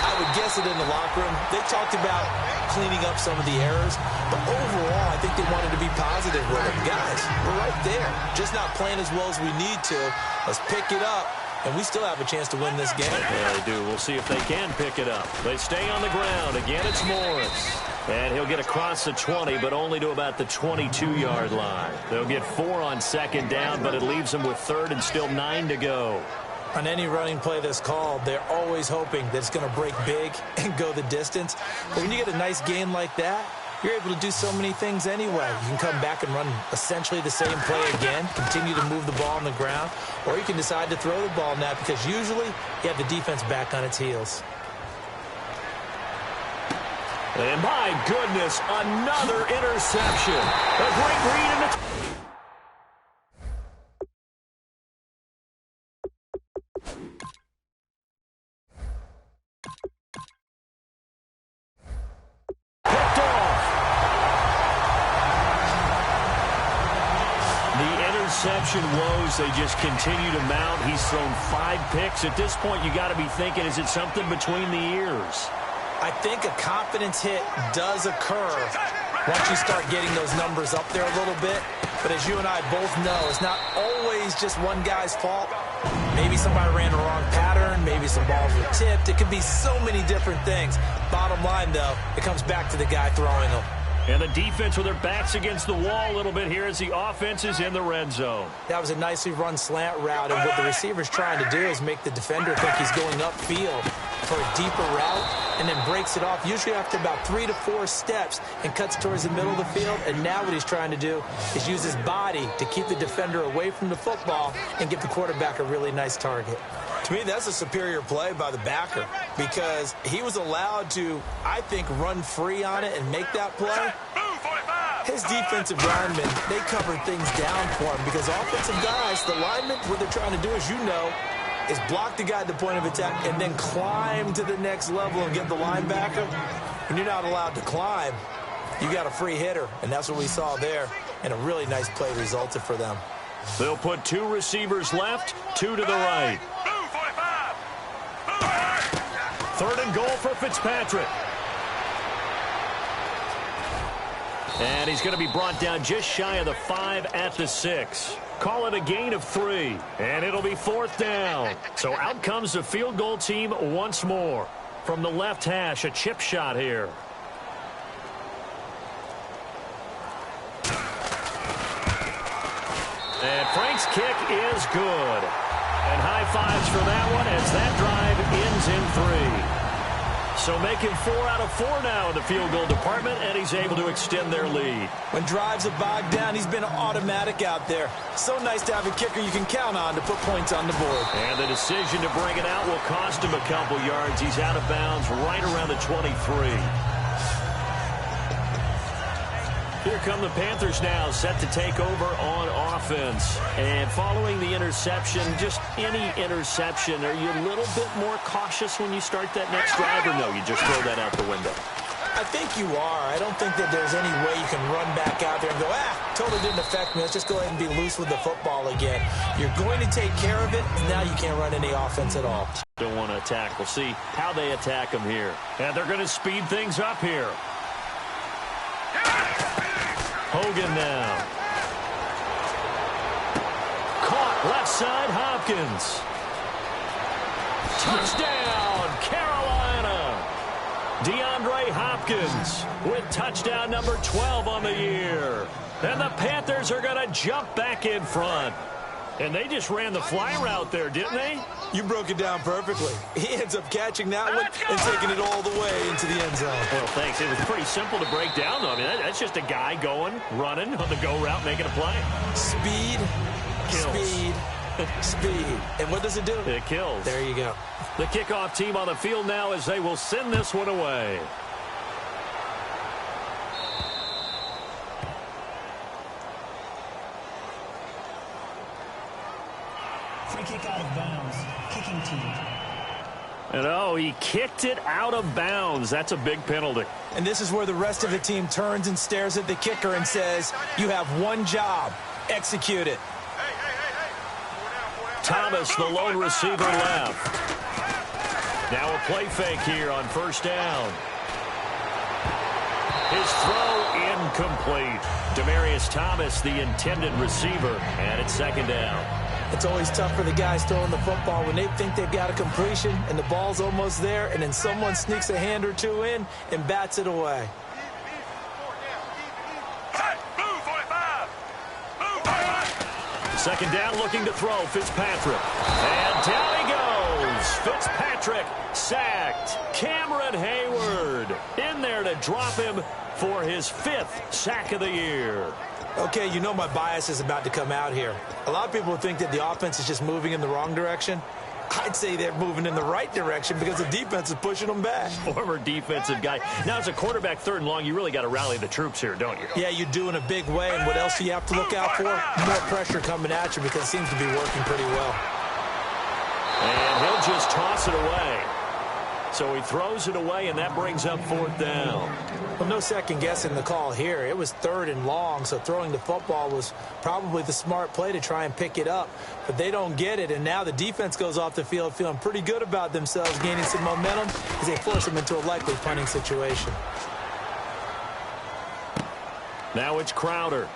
I would guess it in the locker room. They talked about cleaning up some of the errors, but overall, I think they wanted to be positive with it. Guys, we're right there. Just not playing as well as we need to. Let's pick it up and we still have a chance to win this game. Yeah, they do. We'll see if they can pick it up. They stay on the ground. Again, it's Morris. And he'll get across the 20, but only to about the 22-yard line. They'll get 4 on second down, but it leaves them with third and still 9 to go. On any running play that's called, they're always hoping that it's going to break big and go the distance. But when you get a nice gain like that, you're able to do so many things anyway. You can come back and run essentially the same play again, continue to move the ball on the ground, or you can decide to throw the ball now because usually you have the defense back on its heels. And my goodness, another interception. A great read in the... Picked off. The interception woes, they just continue to mount. He's thrown 5 picks. At this point, you got to be thinking, is it something between the ears? I think a confidence hit does occur once you start getting those numbers up there a little bit. But as you and I both know, it's not always just one guy's fault. Maybe somebody ran the wrong pattern. Maybe some balls were tipped. It could be so many different things. Bottom line, though, it comes back to the guy throwing them. And the defense with their backs against the wall a little bit here as the offense is in the red zone. That was a nicely run slant route, and what the receiver's trying to do is make the defender think he's going upfield for a deeper route, and then breaks it off, usually after about 3 to 4 steps, and cuts towards the middle of the field. And now what he's trying to do is use his body to keep the defender away from the football and give the quarterback a really nice target. To me, that's a superior play by the backer because he was allowed to, I think, run free on it and make that play. His defensive linemen, they covered things down for him because offensive guys, the linemen, what they're trying to do, as you know, is block the guy at the point of attack and then climb to the next level and get the linebacker. When you're not allowed to climb, you got a free hitter, and that's what we saw there, and a really nice play resulted for them. They'll put 2 receivers left, 2 to the right. 3rd and goal for Fitzpatrick. And he's going to be brought down just shy of the 5 at the 6. Call it a gain of 3, and it'll be 4th down. So out comes the field goal team once more. From the left hash, a chip shot here. And Frank's kick is good. And high fives for that one as that drive ends in 3. So making 4 out of 4 now in the field goal department, and he's able to extend their lead. When drives are bogged down, he's been automatic out there. So nice to have a kicker you can count on to put points on the board. And the decision to bring it out will cost him a couple yards. He's out of bounds right around the 23. Here come the Panthers now, set to take over on offense. And following the interception, just any interception, are you a little bit more cautious when you start that next drive, or no, you just throw that out the window? I think you are. I don't think that there's any way you can run back out there and go, totally didn't affect me. Let's just go ahead and be loose with the football again. You're going to take care of it. Now you can't run any offense at all. Don't want to attack. We'll see how they attack them here. And they're going to speed things up here. Hogan now. Caught left side, Hopkins. Touchdown, Carolina. DeAndre Hopkins with touchdown number 12 on the year. And the Panthers are going to jump back in front. And they just ran the fly route there, didn't they? You broke it down perfectly. He ends up catching that one and taking it all the way into the end zone. Well, thanks. It was pretty simple to break down, though. I mean, that's just a guy going, running on the go route, making a play. Speed, kills. Speed, speed. And what does it do? It kills. There you go. The kickoff team on the field now as they will send this one away. Free kick out of bounds. Kicking team. And he kicked it out of bounds. That's a big penalty. And this is where the rest of the team turns and stares at the kicker and says, you have one job. Execute it. Thomas, the lone receiver, left. Now a play fake here on 1st down. His throw incomplete. Demaryius Thomas, the intended receiver, and it's 2nd down. It's always tough for the guys throwing the football when they think they've got a completion and the ball's almost there, and then someone sneaks a hand or two in and bats it away. Second down, looking to throw, Fitzpatrick. And down he goes. Fitzpatrick sacked. Cameron Hayward in there to drop him for his 5th sack of the year. Okay, you know my bias is about to come out here. A lot of people think that the offense is just moving in the wrong direction. I'd say they're moving in the right direction because the defense is pushing them back. Former defensive guy. Now, as a quarterback, 3rd and long, you really got to rally the troops here, don't you? Yeah, you do in a big way. And what else do you have to look out for? More pressure coming at you because it seems to be working pretty well. And he'll just toss it away. So he throws it away, and that brings up 4th down. Well, no second guessing the call here. It was 3rd and long, so throwing the football was probably the smart play to try and pick it up. But they don't get it, and now the defense goes off the field feeling pretty good about themselves, gaining some momentum as they force them into a likely punting situation. Now it's Crowder.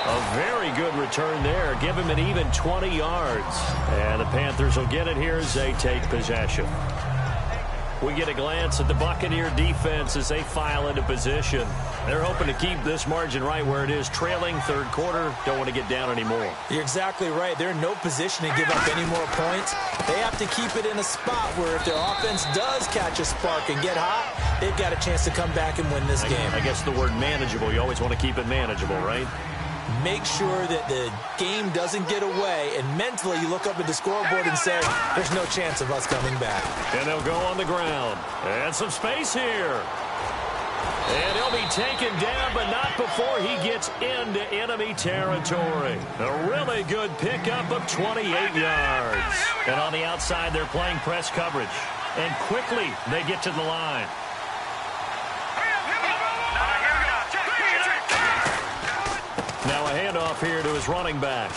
A very good return there. Give him an even 20 yards. And the Panthers will get it here as they take possession. We get a glance at the Buccaneer defense as they file into position. They're hoping to keep this margin right where it is, trailing 3rd quarter. Don't want to get down anymore. You're exactly right. They're in no position to give up any more points. They have to keep it in a spot where if their offense does catch a spark and get hot, they've got a chance to come back and win this game. I guess the word manageable, you always want to keep it manageable, right? Make sure that the game doesn't get away, and mentally you look up at the scoreboard and say, there's no chance of us coming back. And they'll go on the ground. And some space here. And he'll be taken down, but not before he gets into enemy territory. A really good pickup of 28 yards. And on the outside, they're playing press coverage. And quickly, they get to the line. Now a handoff here to his running back.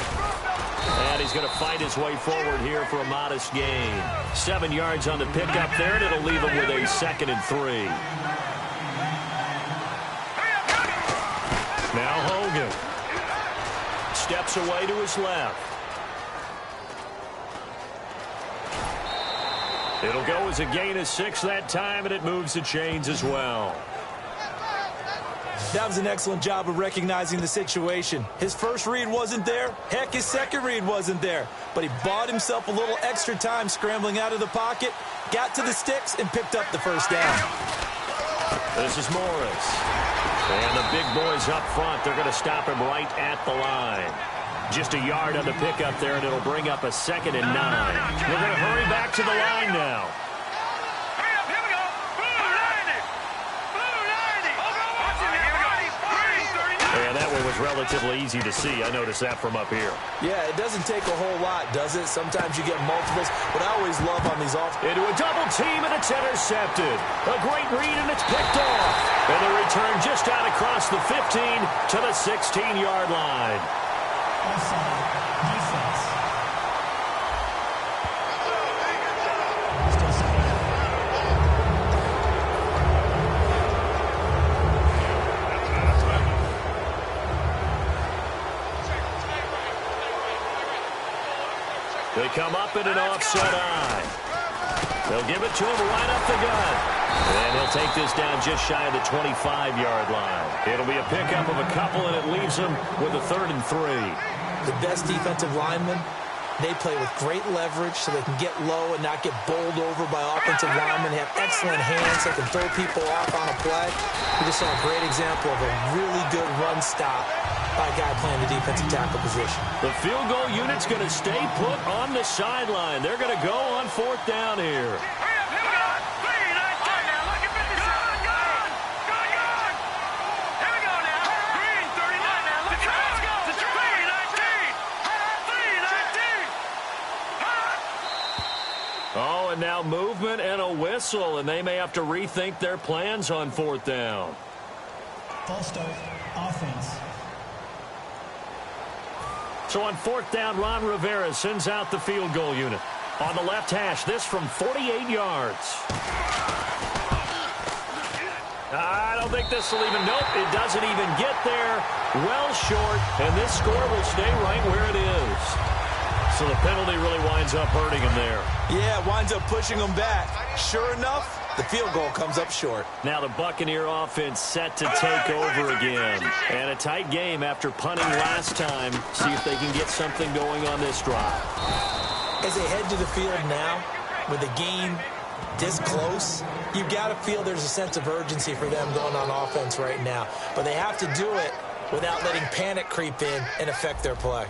And he's going to fight his way forward here for a modest gain. 7 yards on the pickup there, and it'll leave him with a 2nd and 3. Now Hogan steps away to his left. It'll go as a gain of 6 that time, and it moves the chains as well. That was an excellent job of recognizing the situation. His first read wasn't there. Heck, his second read wasn't there. But he bought himself a little extra time scrambling out of the pocket, got to the sticks, and picked up the 1st down. This is Morris. And the big boys up front, they're going to stop him right at the line. Just a yard on the pickup there, and it'll bring up a 2nd and 9. We're going to hurry back to the line now. Yeah, that one was relatively easy to see. I noticed that from up here. Yeah, it doesn't take a whole lot, does it? Sometimes you get multiples. What I always love on these Into a double team, and it's intercepted. A great read, and it's picked off. And the return just out across the 15 to the 16-yard line. Offside. Defense. Still second. They come up in an offset eye. They'll give it to him right up the gut. And he'll take this down just shy of the 25-yard line. It'll be a pickup of a couple, and it leaves him with a 3rd and 3. The best defensive linemen, they play with great leverage so they can get low and not get bowled over by offensive linemen. They have excellent hands. They can throw people off on a play. We just saw a great example of a really good run stop by a guy playing the defensive tackle position. The field goal unit's going to stay put on the sideline. They're going to go on 4th down here. Oh, and now movement and a whistle, and they may have to rethink their plans on 4th down. False start. Offense. So on 4th down, Ron Rivera sends out the field goal unit. On the left hash, this from 48 yards. I don't think this will even, nope, it doesn't even get there. well short, and this score will stay right where it is. So the penalty really winds up hurting him there. Yeah, it winds up pushing him back. Sure enough, the field goal comes up short. Now the Buccaneer offense set to take over again. And a tight game after punting last time. See if they can get something going on this drive. As they head to the field now, with the game this close, you've got to feel there's a sense of urgency for them going on offense right now. But they have to do it without letting panic creep in and affect their play.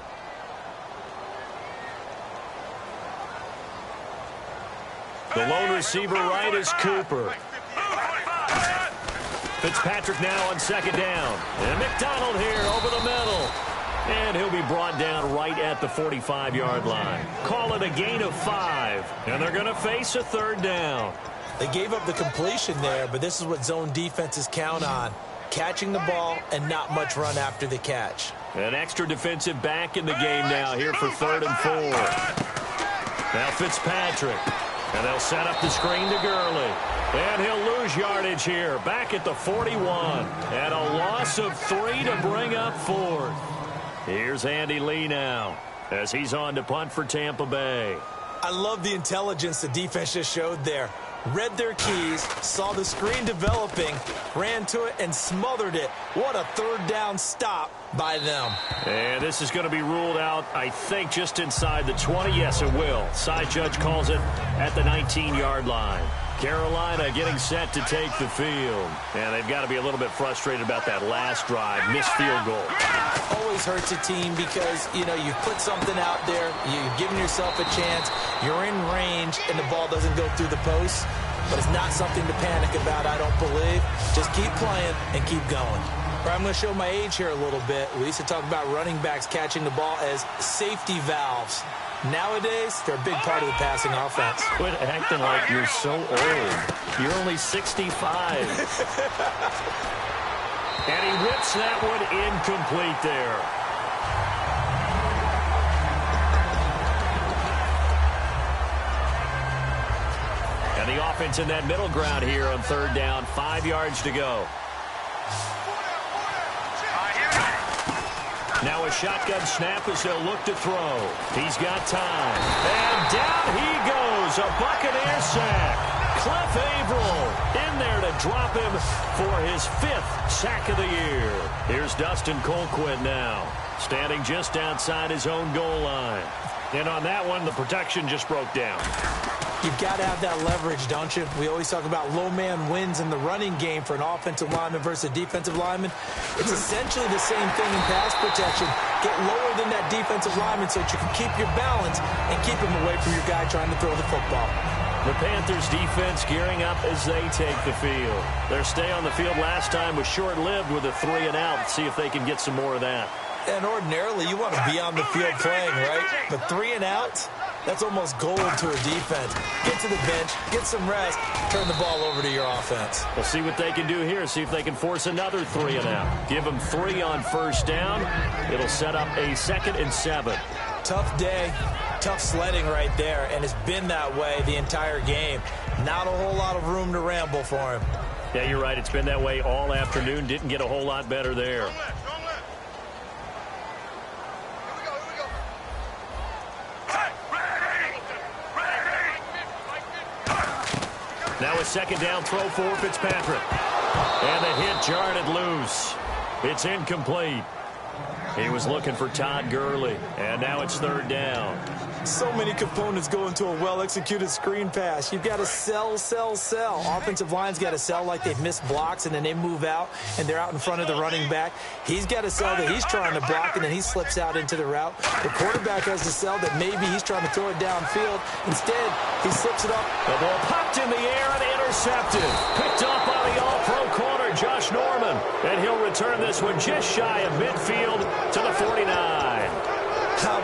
The lone receiver right is Cooper. Fitzpatrick now on second down. And McDonald here over the middle. And he'll be brought down right at the 45-yard line. Call it a gain of 5. And they're going to face a third down. They gave up the completion there, but this is what zone defenses count on. Catching the ball and not much run after the catch. An extra defensive back in the game now here for 3rd and 4. Now Fitzpatrick. And they'll set up the screen to Gurley. And he'll lose yardage here. Back at the 41. And a loss of 3 to bring up 4th. Here's Andy Lee now as he's on to punt for Tampa Bay. I love the intelligence the defense just showed there. Read their keys, saw the screen developing, ran to it, and smothered it. What a third down stop by them. And this is going to be ruled out, I think, just inside the 20. Yes, it will. Side judge calls it at the 19-yard line. Carolina getting set to take the field. And they've got to be a little bit frustrated about that last drive. Missed field goal. Always hurts a team because, you know, you've put something out there. You've given yourself a chance. You're in range, and the ball doesn't go through the post. But it's not something to panic about, I don't believe. Just keep playing and keep going. I'm going to show my age here a little bit. We used to talk about running backs catching the ball as safety valves. Nowadays, they're a big part of the passing offense. Quit acting like you're so old. You're only 65. And he whips that one incomplete there. And the offense in that middle ground here on 3rd down. 5 yards to go. Now a shotgun snap as they'll look to throw. He's got time. And down he goes. A Buccaneer sack. Cliff Averill in there to drop him for his 5th sack of the year. Here's Dustin Colquitt now, standing just outside his own goal line. And on that one, the protection just broke down. You've got to have that leverage, don't you? We always talk about low man wins in the running game for an offensive lineman versus a defensive lineman. It's essentially the same thing in pass protection. Get lower than that defensive lineman so that you can keep your balance and keep him away from your guy trying to throw the football. The Panthers defense gearing up as they take the field. Their stay on the field last time was short-lived with a 3 and out. Let's see if they can get some more of that. And ordinarily, you want to be on the field playing, right? But 3 and out, that's almost gold to a defense. Get to the bench, get some rest, turn the ball over to your offense. We'll see what they can do here. See if they can force another 3 and out. Give them 3 on 1st down. It'll set up a 2nd and 7. Tough day, tough sledding right there, and it's been that way the entire game. Not a whole lot of room to ramble for him. Yeah, you're right. It's been that way all afternoon. Didn't get a whole lot better there. Now a 2nd down throw for Fitzpatrick. And the hit jarred it loose. It's incomplete. He was looking for Todd Gurley. And now it's 3rd down. So many components go into a well-executed screen pass. You've got to sell. Offensive line's got to sell like they've missed blocks, and then they move out, and they're out in front of the running back. He's got to sell that he's trying to block, and then he slips out into the route. The quarterback has to sell that maybe he's trying to throw it downfield. Instead, he slips it up. The ball popped in the air and intercepted. Picked up by the all-pro corner, Josh Norman. And he'll return this one just shy of midfield to the 49.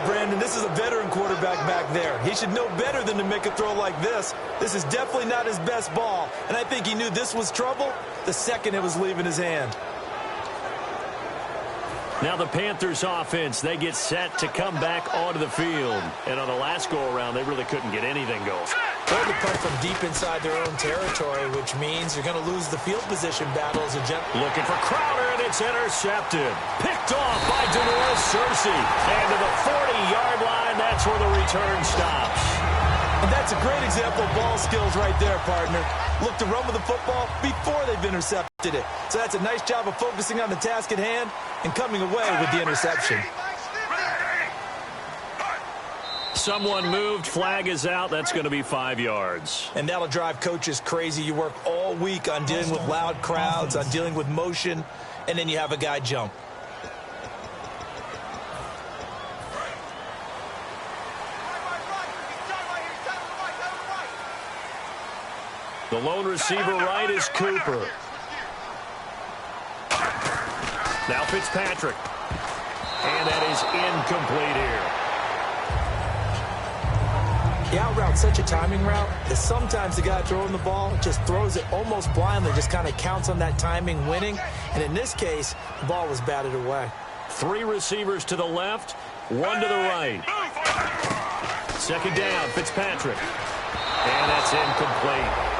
Brandon, this is a veteran quarterback back there. He should know better than to make a throw like this. This is definitely not his best ball, and I think he knew this was trouble the second it was leaving his hand. Now the Panthers offense, they get set to come back onto the field. And on the last go-around, they really couldn't get anything going. They're to punt from deep inside their own territory, which means you're going to lose the field position battle as a Looking for Crowder, and it's intercepted. Picked off by Denoris Cersei. And to the 40-yard line, that's where the return stops. And that's a great example of ball skills right there, partner. Look to run with the football before they've intercepted it. So that's a nice job of focusing on the task at hand and coming away with the interception. Someone moved. Flag is out. That's going to be 5 yards. And that'll drive coaches crazy. You work all week on dealing with loud crowds, on dealing with motion, and then you have a guy jump. The lone receiver right is Cooper. Now Fitzpatrick. And that is incomplete here. The out route, such a timing route, that sometimes the guy throwing the ball just throws it almost blindly, just kind of counts on that timing winning. And in this case, the ball was batted away. 3 receivers to the left, 1 to the right. Second down, Fitzpatrick. And that's incomplete.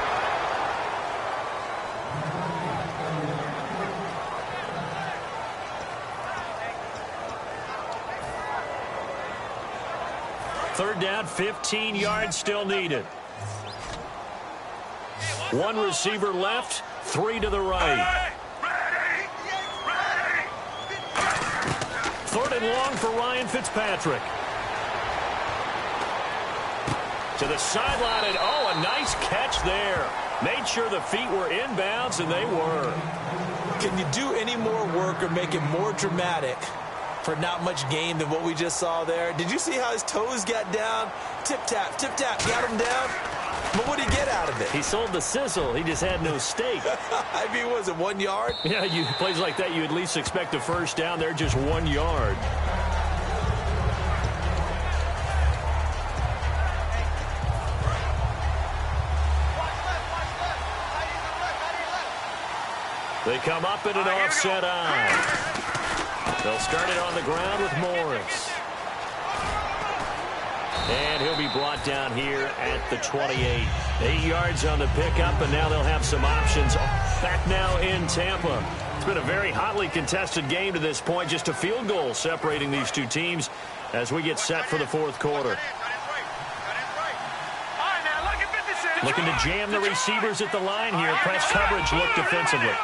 Third down, 15 yards still needed. 1 receiver left, 3 to the right. Third and long for Ryan Fitzpatrick. To the sideline, and oh, a nice catch there. Made sure the feet were inbounds, and they were. Can you do any more work or make it more dramatic for not much gain than what we just saw there? Did you see how his toes got down? Tip-tap, got him down. But what did he get out of it? He sold the sizzle. He just had no steak. I mean, was it 1 yard? Yeah, plays like that, you at least expect a first down. They're just 1 yard. They come up in an offset eye. They'll start it on the ground with Morris. And he'll be brought down here at the 28. 8 yards on the pickup, and now they'll have some options. Back now in Tampa. It's been a very hotly contested game to this point. Just a field goal separating these two teams as we get set for the fourth quarter. Looking to jam the receivers at the line here. Press coverage look defensively.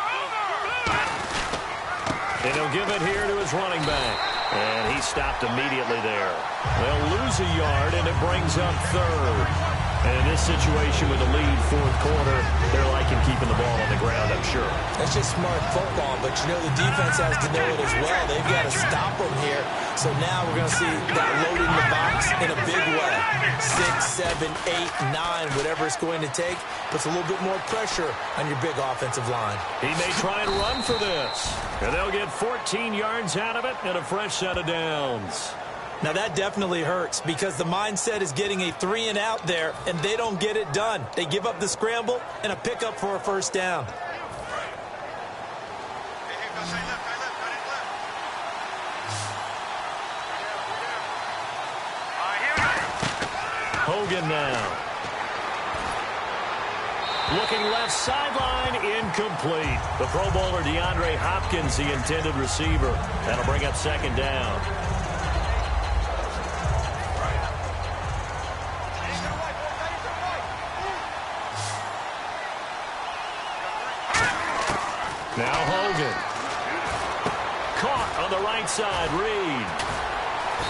And he'll give it here to his running back. And he stopped immediately there. They'll lose a yard, and it brings up third. And in this situation with the lead fourth quarter, they're liking keeping the ball on the ground, I'm sure. That's just smart football, but you know the defense has to know it as well. They've got to stop them here. So now we're going to see that loading the box in a big way. 6, 7, 8, 9, whatever it's going to take, puts a little bit more pressure on your big offensive line. He may try and run for this. And they'll get 14 yards out of it and a fresh set of downs. Now that definitely hurts because the mindset is getting a 3 and out there, and they don't get it done. They give up the scramble and a pickup for a first down. Hogan now. Looking left sideline, incomplete. The Pro Bowler DeAndre Hopkins, the intended receiver. That'll bring up second down. Now Hogan. Caught on the right side, Reed.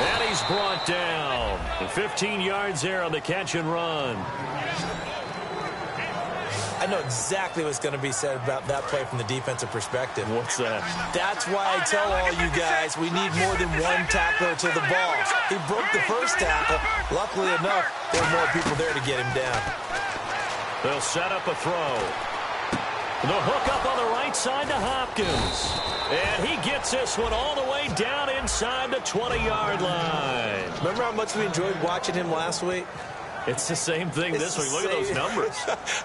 And he's brought down. 15 yards there on the catch and run. I know exactly what's going to be said about that play from the defensive perspective. What's that? That's why I tell all you guys we need more than one tackler to the ball. He broke the first tackle. Luckily enough, there were more people there to get him down. They'll set up a throw. The hook up on the right side to Hopkins. And he gets this one all the way down inside the 20-yard line. Remember how much we enjoyed watching him last week? It's the same thing this week. Look at those numbers.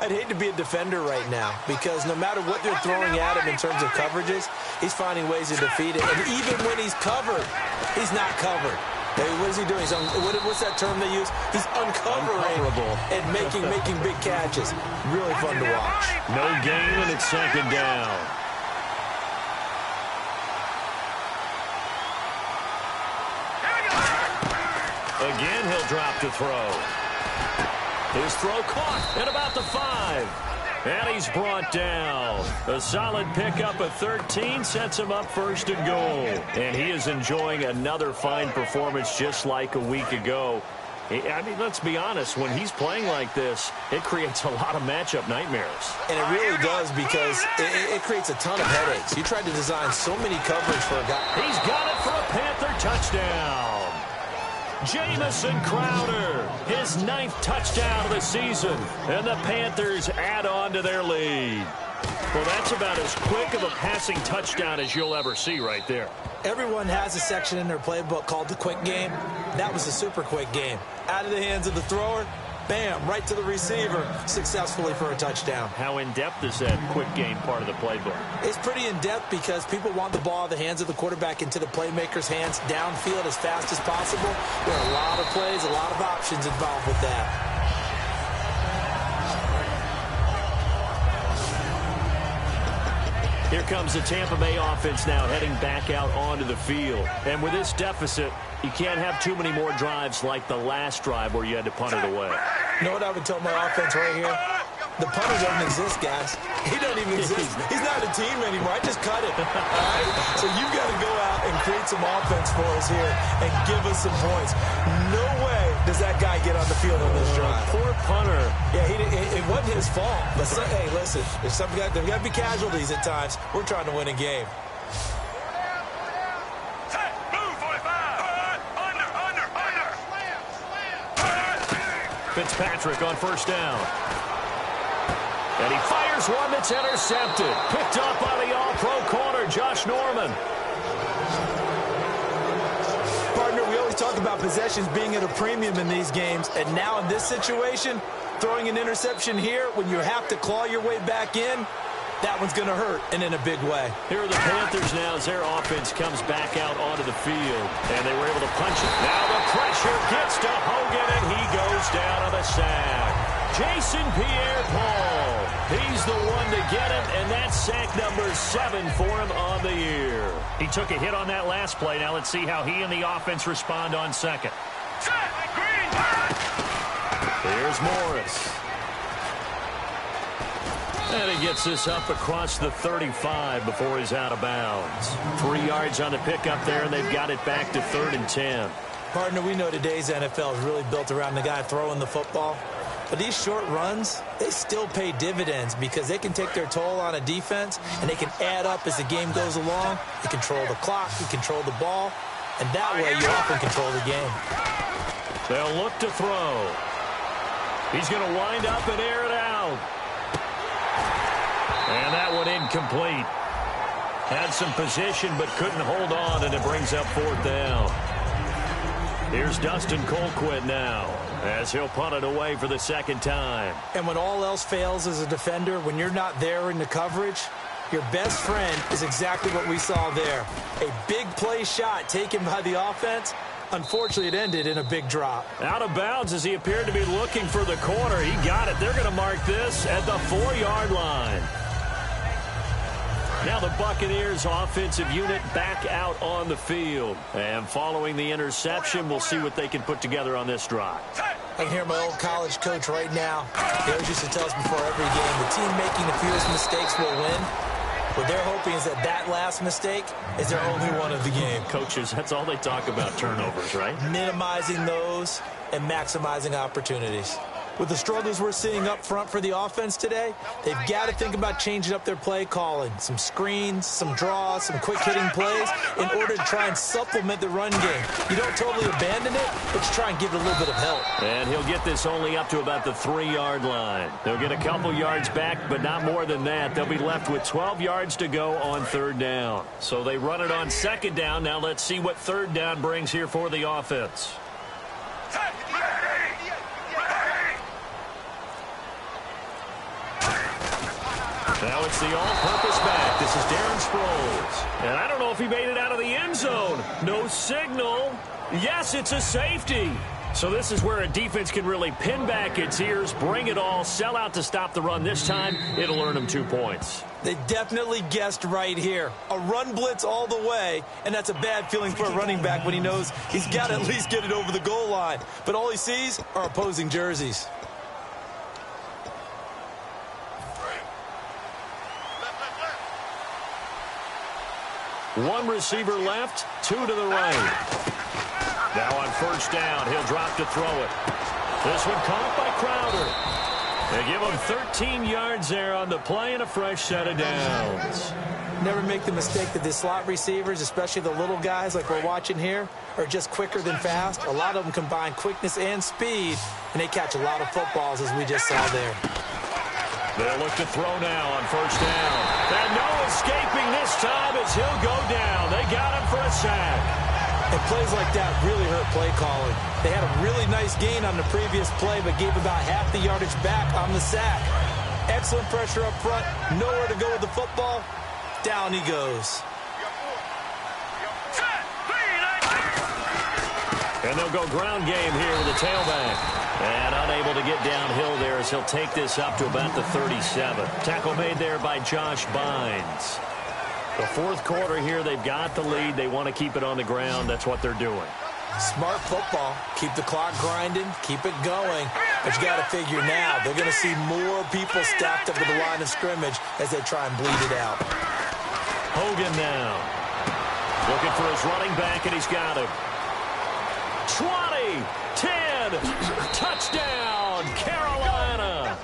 I'd hate to be a defender right now because no matter what they're throwing at him in terms of coverages, he's finding ways to defeat it. And even when he's covered, he's not covered. Hey, what is he doing? What's that term they use? He's uncovering and making big catches. Really fun to watch. No gain, and it's second down. Again, he'll drop to throw. His throw caught at about the 5. And he's brought down. A solid pickup of 13 sets him up first and goal. And he is enjoying another fine performance just like a week ago. I mean, let's be honest. When he's playing like this, it creates a lot of matchup nightmares. And it really does, because it creates a ton of headaches. You tried to design so many coverage for a guy. He's got it for a Panther touchdown. Jamison Crowder, his 9th touchdown of the season, and the Panthers add on to their lead. Well, that's about as quick of a passing touchdown as you'll ever see right there. Everyone has a section in their playbook called the quick game. That was a super quick game. Out of the hands of the thrower, bam, right to the receiver, successfully for a touchdown. How in-depth is that quick game part of the playbook? It's pretty in-depth because people want the ball out of the hands of the quarterback into the playmaker's hands downfield as fast as possible. There are a lot of plays, a lot of options involved with that. Here comes the Tampa Bay offense now heading back out onto the field. And with this deficit, you can't have too many more drives like the last drive where you had to punt it away. You know what I would tell my offense right here? The punter doesn't exist, guys. He doesn't even exist. He's not a team anymore. I just cut it. All right? So you've got to go out and create some offense for us here and give us some points. No way does that guy get on the field on this drive. Poor punter. Yeah, it wasn't his fault. But hey, listen, there's got to be casualties at times. We're trying to win a game. Fitzpatrick on first down. And he fires one that's intercepted. Picked up by the all-pro corner, Josh Norman. Partner, we always talk about possessions being at a premium in these games. And now in this situation, throwing an interception here when you have to claw your way back in, that one's going to hurt, and in a big way. Here are the Panthers now as their offense comes back out onto the field. And they were able to punch it. Now the pressure gets to Hogan, and he goes down on the sack. Jason Pierre-Paul. He's the one to get him, and that's sack number 7 for him on the year. He took a hit on that last play. Now let's see how he and the offense respond on second. Here's Morris. And he gets this up across the 35 before he's out of bounds. 3 yards on the pickup there, and they've got it back to 3rd and 10. Partner, we know today's NFL is really built around the guy throwing the football. But these short runs, they still pay dividends because they can take their toll on a defense, and they can add up as the game goes along. You control the clock, you control the ball, and that way you often control the game. They'll look to throw. He's going to wind up and air it out. And that one incomplete. Had some position but couldn't hold on, and it brings up 4th down. Here's Dustin Colquitt now as he'll punt it away for the 2nd time. And when all else fails as a defender, when you're not there in the coverage, your best friend is exactly what we saw there. A big play shot taken by the offense. Unfortunately, it ended in a big drop. Out of bounds as he appeared to be looking for the corner. He got it. They're going to mark this at the 4-yard line. Now the Buccaneers offensive unit back out on the field. And following the interception, we'll see what they can put together on this drive. I can hear my old college coach right now. He always used to tell us before every game, the team making the fewest mistakes will win. What they're hoping is that last mistake is their only one of the game. Coaches, that's all they talk about, turnovers, right? Minimizing those and maximizing opportunities. With the struggles we're seeing up front for the offense today, they've got to think about changing up their play calling. Some screens, some draws, some quick hitting plays in order to try and supplement the run game. You don't totally abandon it, but you try and give it a little bit of help. And he'll get this only up to about the 3-yard line. They'll get a couple yards back, but not more than that. They'll be left with 12 yards to go on 3rd down. So they run it on 2nd down. Now let's see what 3rd down brings here for the offense. Now it's the all-purpose back. This is Darren Sproles. And I don't know if he made it out of the end zone. No signal. Yes, it's a safety. So this is where a defense can really pin back its ears, bring it all, sell out to stop the run this time. It'll earn them 2 points. They definitely guessed right here. A run blitz all the way, and that's a bad feeling for a running back when he knows he's got to at least get it over the goal line. But all he sees are opposing jerseys. One receiver left, 2 to the right. Now on first down, he'll drop to throw it. This one caught by Crowder. They give him 13 yards there on the play and a fresh set of downs. Never make the mistake that the slot receivers, especially the little guys like we're watching here, are just quicker than fast. A lot of them combine quickness and speed, and they catch a lot of footballs, as we just saw there. They'll look to throw now on first down. And no escaping this time as he'll go down. They got him for a sack. And plays like that really hurt play calling. They had a really nice gain on the previous play, but gave about half the yardage back on the sack. Excellent pressure up front. Nowhere to go with the football. Down he goes. And they'll go ground game here with the tailback. And unable to get downhill there as he'll take this up to about the 37. Tackle made there by Josh Bynes. The fourth quarter here, they've got the lead. They want to keep it on the ground. That's what they're doing. Smart football. Keep the clock grinding. Keep it going. But you got to figure now, they're going to see more people stacked up to the line of scrimmage as they try and bleed it out. Hogan now. Looking for his running back, and he's got him. 20, 10, touchdown, Carolina.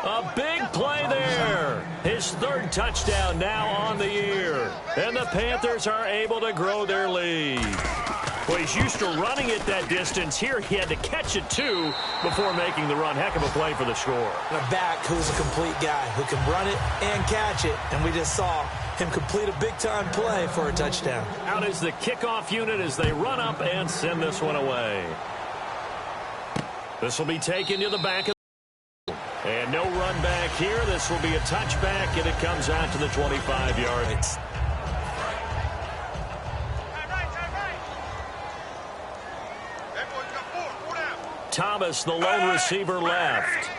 A big play there. His third touchdown now on the year. And the Panthers are able to grow their lead. Well, he's used to running it that distance. Here he had to catch it, too, before making the run. Heck of a play for the score. And a back who's a complete guy who can run it and catch it. And we just saw him complete a big-time play for a touchdown. Out is the kickoff unit as they run up and send this one away. This will be taken to the back of and no run back here. This will be a touchback, and it comes out to the 25-yard line. Thomas, the lone receiver, left.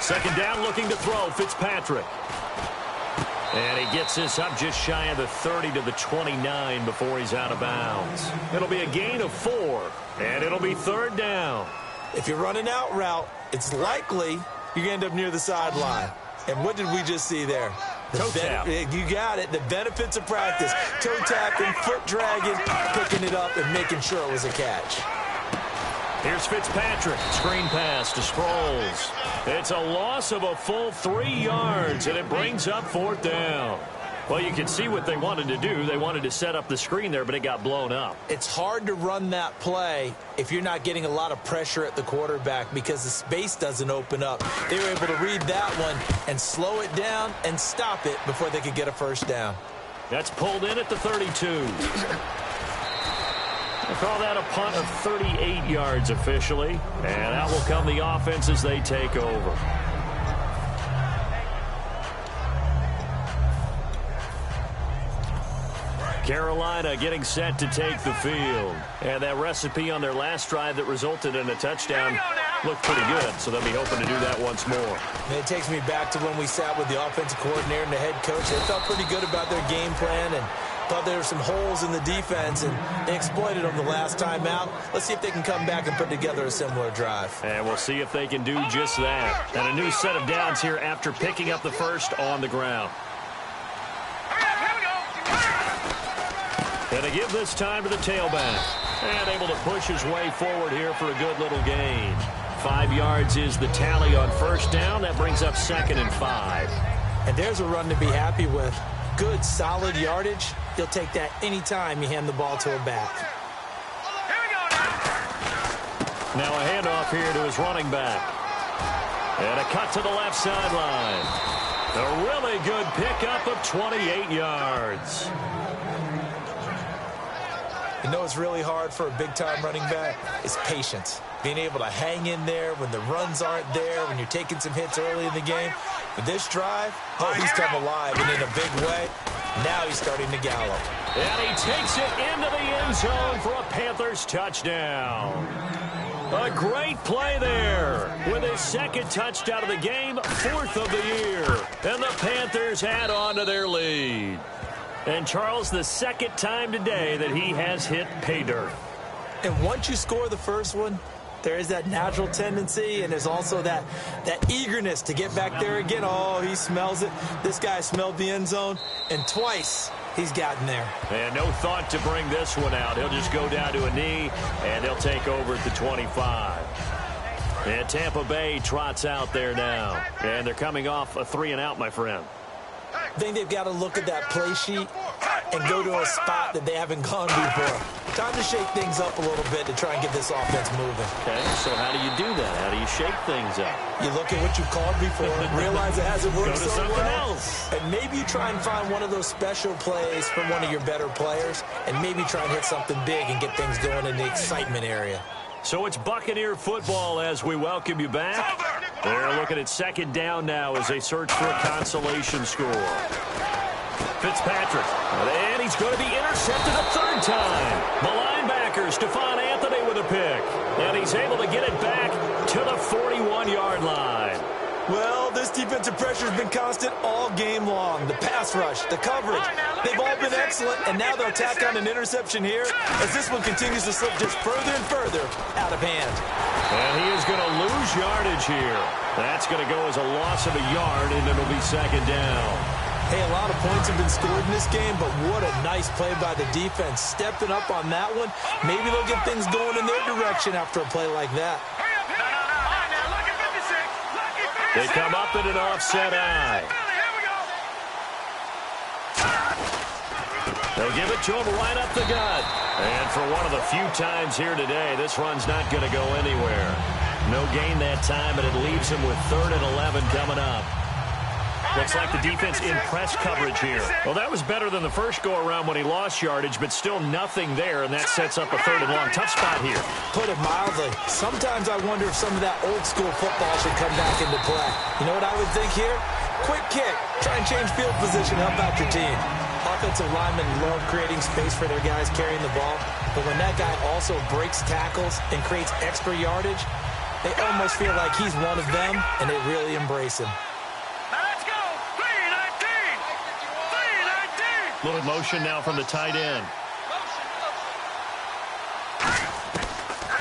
Second down, looking to throw. Fitzpatrick. And he gets this up just shy of the 30 to the 29 before he's out of bounds. It'll be a gain of 4, and it'll be third down. If you're running out route, it's likely you're going to end up near the sideline. And what did we just see there? Toe tap. You got it. The benefits of practice. Toe tapping, foot dragging, picking it up, and making sure it was a catch. Here's Fitzpatrick. Screen pass to Sproles. It's a loss of a full 3 yards, and it brings up fourth down. Well, you can see what they wanted to do. They wanted to set up the screen there, but it got blown up. It's hard to run that play if you're not getting a lot of pressure at the quarterback because the space doesn't open up. They were able to read that one and slow it down and stop it before they could get a first down. That's pulled in at the 32. I call that a punt of 38 yards officially. And out will come the offense as they take over. Carolina getting set to take the field. And that recipe on their last drive that resulted in a touchdown looked pretty good, so they'll be hoping to do that once more. And it takes me back to when we sat with the offensive coordinator and the head coach. They felt pretty good about their game plan and thought there were some holes in the defense, and they exploited them the last time out. Let's see if they can come back and put together a similar drive. And we'll see if they can do just that. And a new set of downs here after picking up the first on the ground. And they give this time to the tailback. And able to push his way forward here for a good little gain. 5 yards is the tally on first down. That brings up 2nd and 5. And there's a run to be happy with. Good, solid yardage. He'll take that anytime you hand the ball to a back. Now a handoff here to his running back. And a cut to the left sideline. A really good pickup of 28 yards. You know what's really hard for a big-time running back? It's patience. being able to hang in there when the runs aren't there, when you're taking some hits early in the game. But this drive, oh, he's come alive, and in a big way. Now he's starting to gallop. And he takes it into the end zone for a Panthers touchdown. A great play there with his second touchdown of the game, 4th of the year. And the Panthers add on to their lead. And Charles, the second time today that he has hit pay dirt. And once you score the first one, there is that natural tendency, and there's also that eagerness to get back there again. Oh, he smells it. This guy smelled the end zone, and twice he's gotten there. And no thought to bring this one out. He'll just go down to a knee, and they'll take over at the 25. And Tampa Bay trots out there now. And they're coming off a 3-and-out, my friend. I think they've got to look at that play sheet and go to a spot that they haven't gone before. Time to shake things up a little bit to try and get this offense moving. Okay, so how do you do that? How do you shake things up? You look at what you've called before, realize it hasn't worked Go to so something well, else. and maybe you try and find one of those special plays from one of your better players, and maybe try and hit something big and get things going in the excitement area. So it's Buccaneer football as we welcome you back. They're looking at second down now as they search for a consolation score. Fitzpatrick, and he's going to be intercepted a third time. The linebacker, Stephon Anthony with a pick. And he's able to get it back to the 41-yard line. Well, this defensive pressure has been constant all game long. The pass rush, the coverage, they've all been excellent, and now they'll tack on an interception here as this one continues to slip just further and further out of hand. And he is going to lose yardage here. That's going to go as a loss of a yard, and it'll be second down. Hey, a lot of points have been scored in this game, but what a nice play by the defense. Stepping up on that one, maybe they'll get things going in their direction after a play like that. They come up in an offset eye. They'll give it to him right up the gut. And for one of the few times here today, this run's not going to go anywhere. No gain that time, and it leaves him with 3rd and 11 coming up. Looks like the defense in press coverage here. Well, that was better than the first go-around when he lost yardage, but still nothing there, and that sets up a 3rd and long. Tough spot here. Put it mildly. Sometimes I wonder if some of that old-school football should come back into play. You know what I would think here? Quick kick. Try and change field position. Help out your team. Offensive linemen love creating space for their guys carrying the ball, but when that guy also breaks tackles and creates extra yardage, they almost feel like he's one of them, and they really embrace him. Little motion now from the tight end.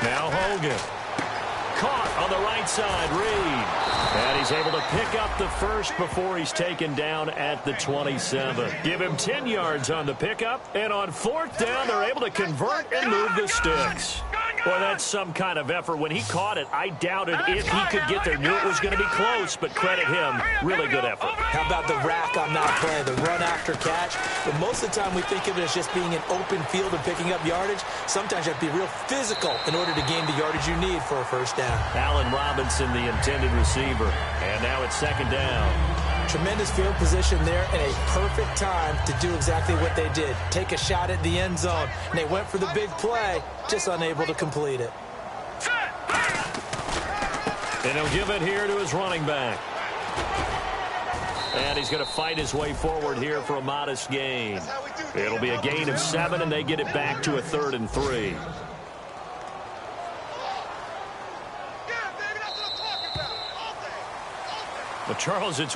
Now Hogan. Caught on the right side, Reed. And he's able to pick up the first before he's taken down at the 27. Give him 10 yards on the pickup. And on 4th down, they're able to convert and move the sticks. Boy, that's some kind of effort. When he caught it, I doubted if he could get there. Knew it was going to be close, but credit him. Really good effort. How about the rack on that play, the run after catch? But most of the time we think of it as just being an open field and picking up yardage. Sometimes you have to be real physical in order to gain the yardage you need for a first down. Allen Robinson, the intended receiver. And now it's second down. Tremendous field position there and a perfect time to do exactly what they did. Take a shot at the end zone. And they went for the big play, just unable to complete it. And he'll give it here to his running back. And he's going to fight his way forward here for a modest gain. It'll be a gain of 7, and they get it back to a 3rd and 3. But Charles, it's